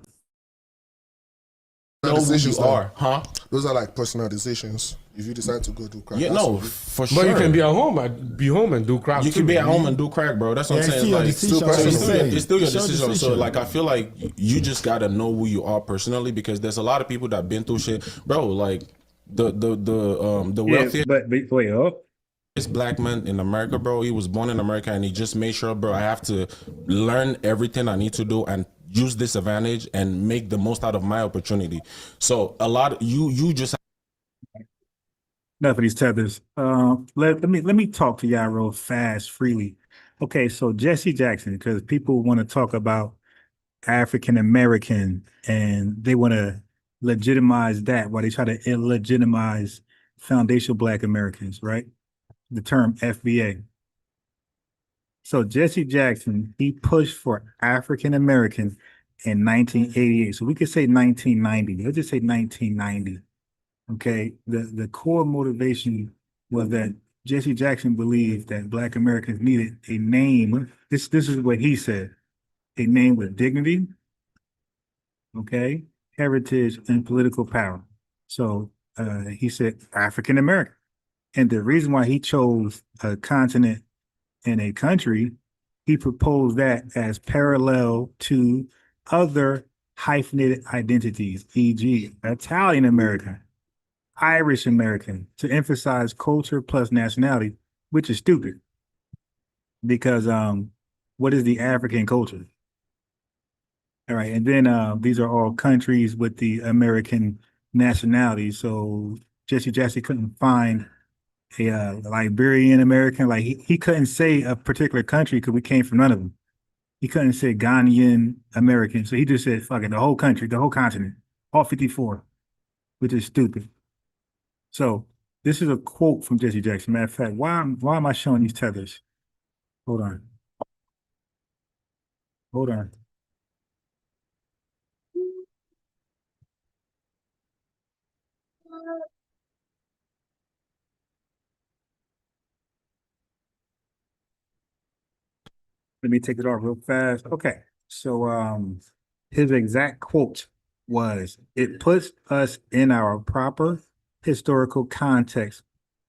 Know who you though. are, huh? Those are like personal decisions. If you decide to go do crack, Yeah, that's no, what you- for But sure. you can be at home and do crack. You can too. be at home and do crack, bro. That's what Yeah, I'm it's saying. your Like, decision. so That's it's what I'm still, saying. it's still your It's your decision. So, decision. like, I feel like you just gotta know who you are personally, because there's a lot of people that been through shit, bro. Like the Yeah, wealthiest but wait, oh, black man in America, bro. He was born in America, and he just made sure, bro, I have to learn everything I need to do and use this advantage and make the most out of my opportunity. So a lot of you just enough of these tethers. Let me talk to y'all real fast, freely. Okay, so Jesse Jackson, because people want to talk about African American and they want to legitimize that while they try to illegitimize foundational Black Americans, right? The term FBA. So Jesse Jackson, he pushed for African American in 1988. So we could say 1990. Let's just say 1990. Okay. The core motivation was that Jesse Jackson believed that Black Americans needed a name. This is what he said: a name with dignity, okay, heritage, and political power. So he said African American. And the reason why he chose a continent and a country, he proposed that as parallel to other hyphenated identities, e.g., Italian American, Irish American, to emphasize culture plus nationality, which is stupid because what is the African culture? All right, and then these are all countries with the American nationality. So Jesse Jackson couldn't find a Liberian American. Like he couldn't say a particular country because we came from none of them. He couldn't say Ghanaian American, so he just said fucking the whole country, the whole continent, all 54, which is stupid. So this is a quote from Jesse Jackson. Matter of fact, why am I showing these tethers? Hold on. Hold on. Let me take it off real fast. Okay. So his exact quote was, "It puts us in our proper historical context.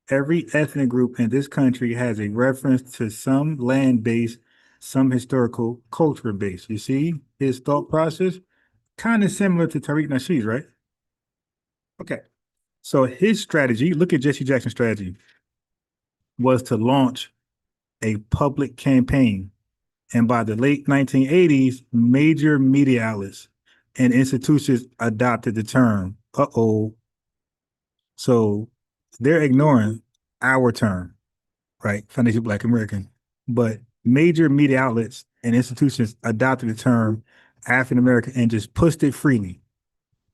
Every ethnic group in this country has a reference to some land base, some historical culture base." You see his thought process? Kind of similar to Tariq Nasheed's, right? Okay. So his strategy, look at Jesse Jackson's strategy, was to launch a public campaign. And by the late 1980s, major media outlets and institutions adopted the term. Uh-oh. So they're ignoring our term, right? Foundation Black American. But major media outlets and institutions adopted the term African American and just pushed it freely.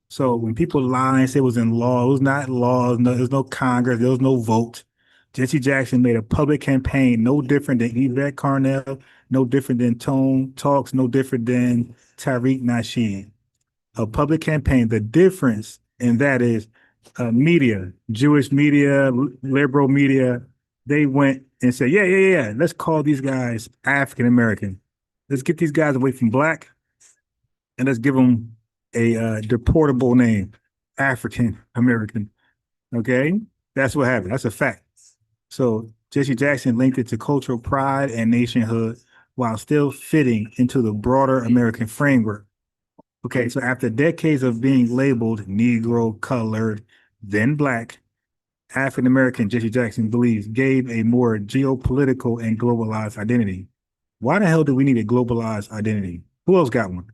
So when people lie and say it was in law, it was not law. No, there was no Congress. There was no vote. Jesse Jackson made a public campaign, no different than Yvette Carnell, no different than Tone Talks, no different than Tariq Nasheed. A public campaign. The difference in that is media, Jewish media, liberal media, they went and said, yeah, let's call these guys African American. Let's get these guys away from Black and let's give them a deportable name, African American. Okay, that's what happened. That's a fact. So Jesse Jackson linked it to cultural pride and nationhood while still fitting into the broader American framework. Okay, so after decades of being labeled Negro, colored, then Black, African American, Jesse Jackson believes, gave a more geopolitical and globalized identity. Why the hell do we need a globalized identity? Who else got one?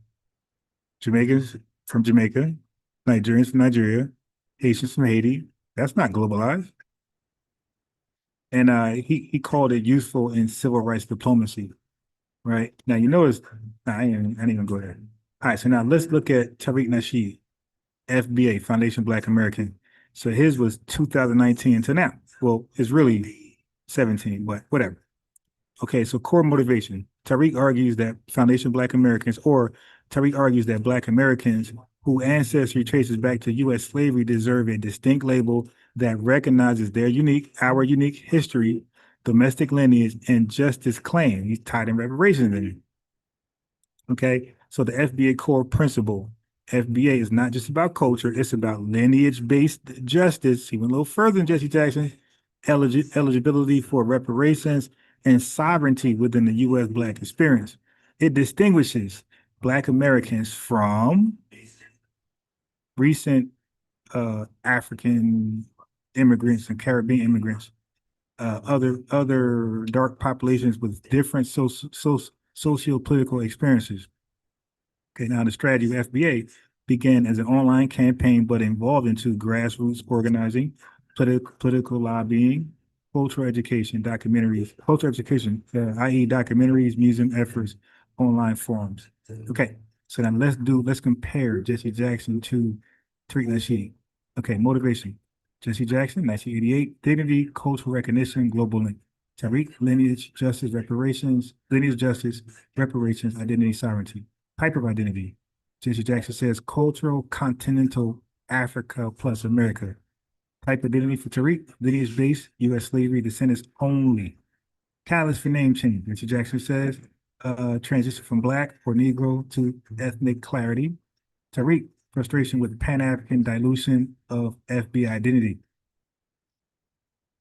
Jamaicans from Jamaica, Nigerians from Nigeria, Haitians from Haiti. That's not globalized. And he called it useful in civil rights diplomacy. Right now, you notice I ain't even go there. All right, so now let's look at Tariq Nasheed, FBA, Foundation Black American. So his was 2019 to now. Well, it's really 17, but whatever. Okay, so core motivation. Tariq argues that Foundation Black Americans, or Tariq argues that Black Americans whose ancestry traces back to U.S. slavery deserve a distinct label that recognizes our unique history, domestic lineage, and justice claim. He's tied in reparations in it. Okay, so the FBA core principle, FBA is not just about culture, it's about lineage-based justice, even a little further than Jesse Jackson, eligibility for reparations, and sovereignty within the U.S. Black experience. It distinguishes Black Americans from recent African immigrants and Caribbean immigrants, other dark populations with different socio-political experiences. Okay, now the strategy of FBA began as an online campaign, but evolved into grassroots organizing, political lobbying, cultural education, documentaries, i.e. documentaries, museum efforts, online forums. Okay, so now let's compare Jesse Jackson to Tariq Nasheed. Okay, motivation. Jesse Jackson, 1988, dignity, cultural recognition, global link. Tariq, lineage, justice, reparations, identity, sovereignty. Type of identity. Jesse Jackson says cultural, continental, Africa plus America. Type identity for Tariq, lineage-based, U.S. slavery, descendants only. Catalyst for name change. Jesse Jackson says transition from Black or Negro to ethnic clarity. Tariq, frustration with Pan-African dilution of FBA identity.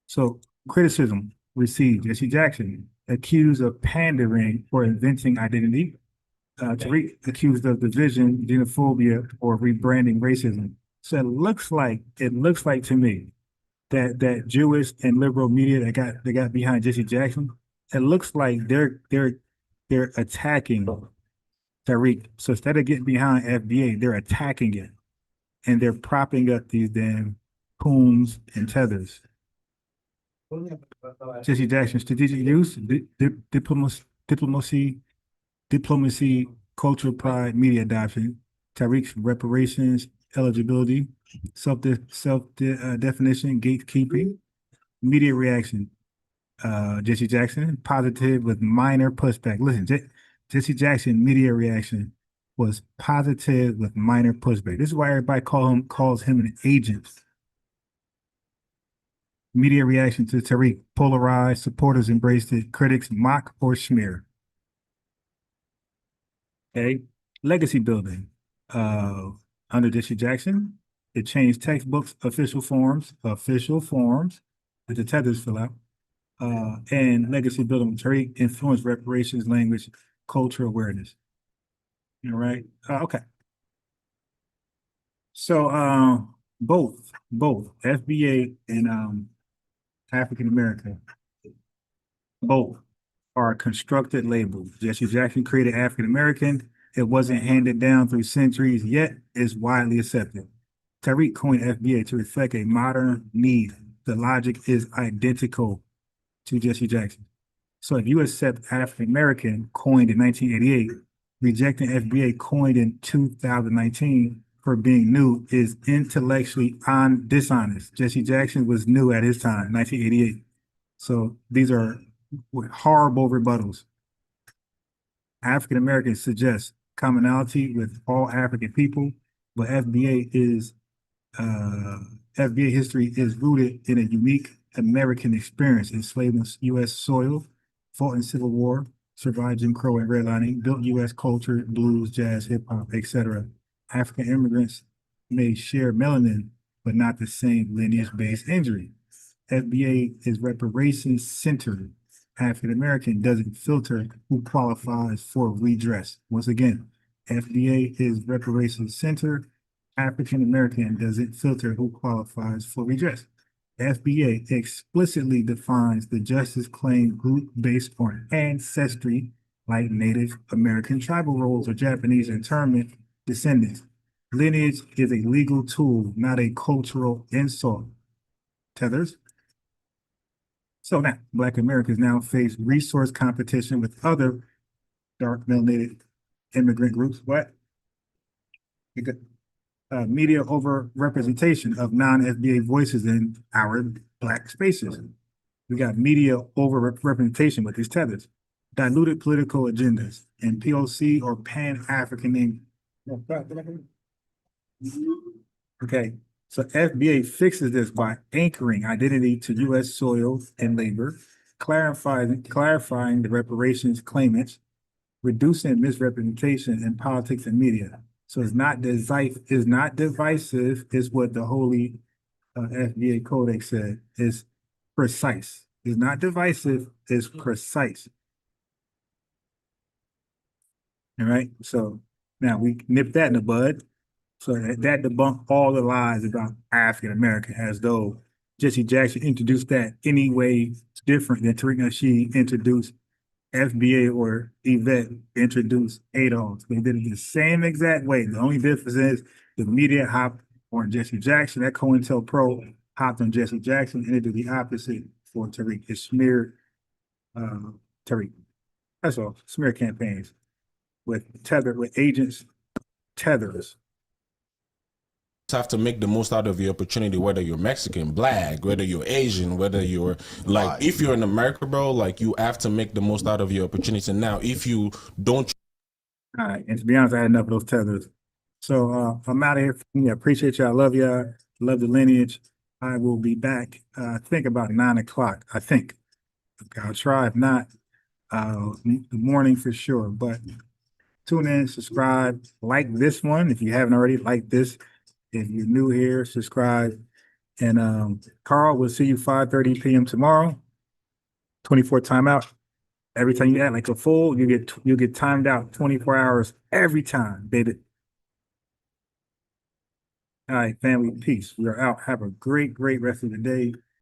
So criticism received. Jesse Jackson, accused of pandering or inventing identity. Tariq, accused of division, xenophobia, or rebranding racism. So it looks like to me that Jewish and liberal media that got behind Jesse Jackson, it looks like they're attacking Tariq. So instead of getting behind FBA, they're attacking it, and they're propping up these damn coons and tethers. Jesse Jackson, strategic use, diplomacy, cultural pride, media adoption. Tariq's reparations, eligibility, self-definition, gatekeeping, media reaction. Jesse Jackson, positive with minor pushback. Listen, Jesse Jackson media reaction was positive with minor pushback. This is why everybody calls him an agent. Media reaction to Tariq, polarized, supporters embraced it, critics mock or smear. Okay, legacy building. Under Jesse Jackson, it changed textbooks, official forms that the tethers fill out, and legacy building. Tariq influenced reparations, language, cultural awareness. All right. Okay. So both FBA and African American, both are constructed labels. Jesse Jackson created African American. It wasn't handed down through centuries, yet it's widely accepted. Tariq coined FBA to reflect a modern need. The logic is identical to Jesse Jackson. So if you accept African American, coined in 1988, rejecting FBA, coined in 2019 for being new, is intellectually dishonest. Jesse Jackson was new at his time, 1988. So these are horrible rebuttals. African Americans suggest commonality with all African people, but FBA history is rooted in a unique American experience, enslaved on U.S. soil, fought in Civil War, survived Jim Crow and redlining, built U.S. culture, blues, jazz, hip hop, etc. African immigrants may share melanin, but not the same lineage-based injury. FBA is reparations centered. African American doesn't filter who qualifies for redress. Once again, FBA is reparations centered. African American doesn't filter who qualifies for redress. FBA explicitly defines the justice claim group based on ancestry, like Native American tribal roles or Japanese internment descendants. Lineage is a legal tool, not a cultural insult. Tethers. So now, Black Americans now face resource competition with other dark melanated immigrant groups. What? You got media over-representation of non-FBA voices in our Black spaces. We got media over-representation with these tethers. Diluted political agendas and POC or Pan-Africanism. Okay, So FBA fixes this by anchoring identity to U.S. soil and labor, clarifying the reparations claimants, reducing misrepresentation in politics and media. So it's not divisive, is what the Holy FBA Codex said. It's precise. It's not divisive, it's precise. All right. So now we nip that in the bud. So that debunked all the lies about African American, as though Jesse Jackson introduced that any way different than Tariq Nasheed introduced FBA or Yvette introduced Adolf. They did it the same exact way. The only difference is the media hopped on Jesse Jackson. That COINTELPRO hopped on Jesse Jackson, and they did the opposite for Tariq. It smeared Tariq. That's all. Smear campaigns with agents, tethers. Have to make the most out of your opportunity, whether you're Mexican, black, whether you're Asian, whether you're like, if you're in America, bro, like you have to make the most out of your opportunity. Now, if you don't. All right, and to be honest, I had enough of those tethers. So I'm out of here. Yeah, appreciate y'all. Love y'all. Love the lineage. I will be back, I think about 9 o'clock. I think. Okay, I'll try. If not, the morning for sure. But tune in, subscribe, like this one if you haven't already. Like this. If you're new here, subscribe. And Carl, we'll see you 5:30 p.m. tomorrow. 24 timeout. Every time you act like a fool, you get timed out 24 hours every time, baby. All right, family, peace. We are out. Have a great rest of the day.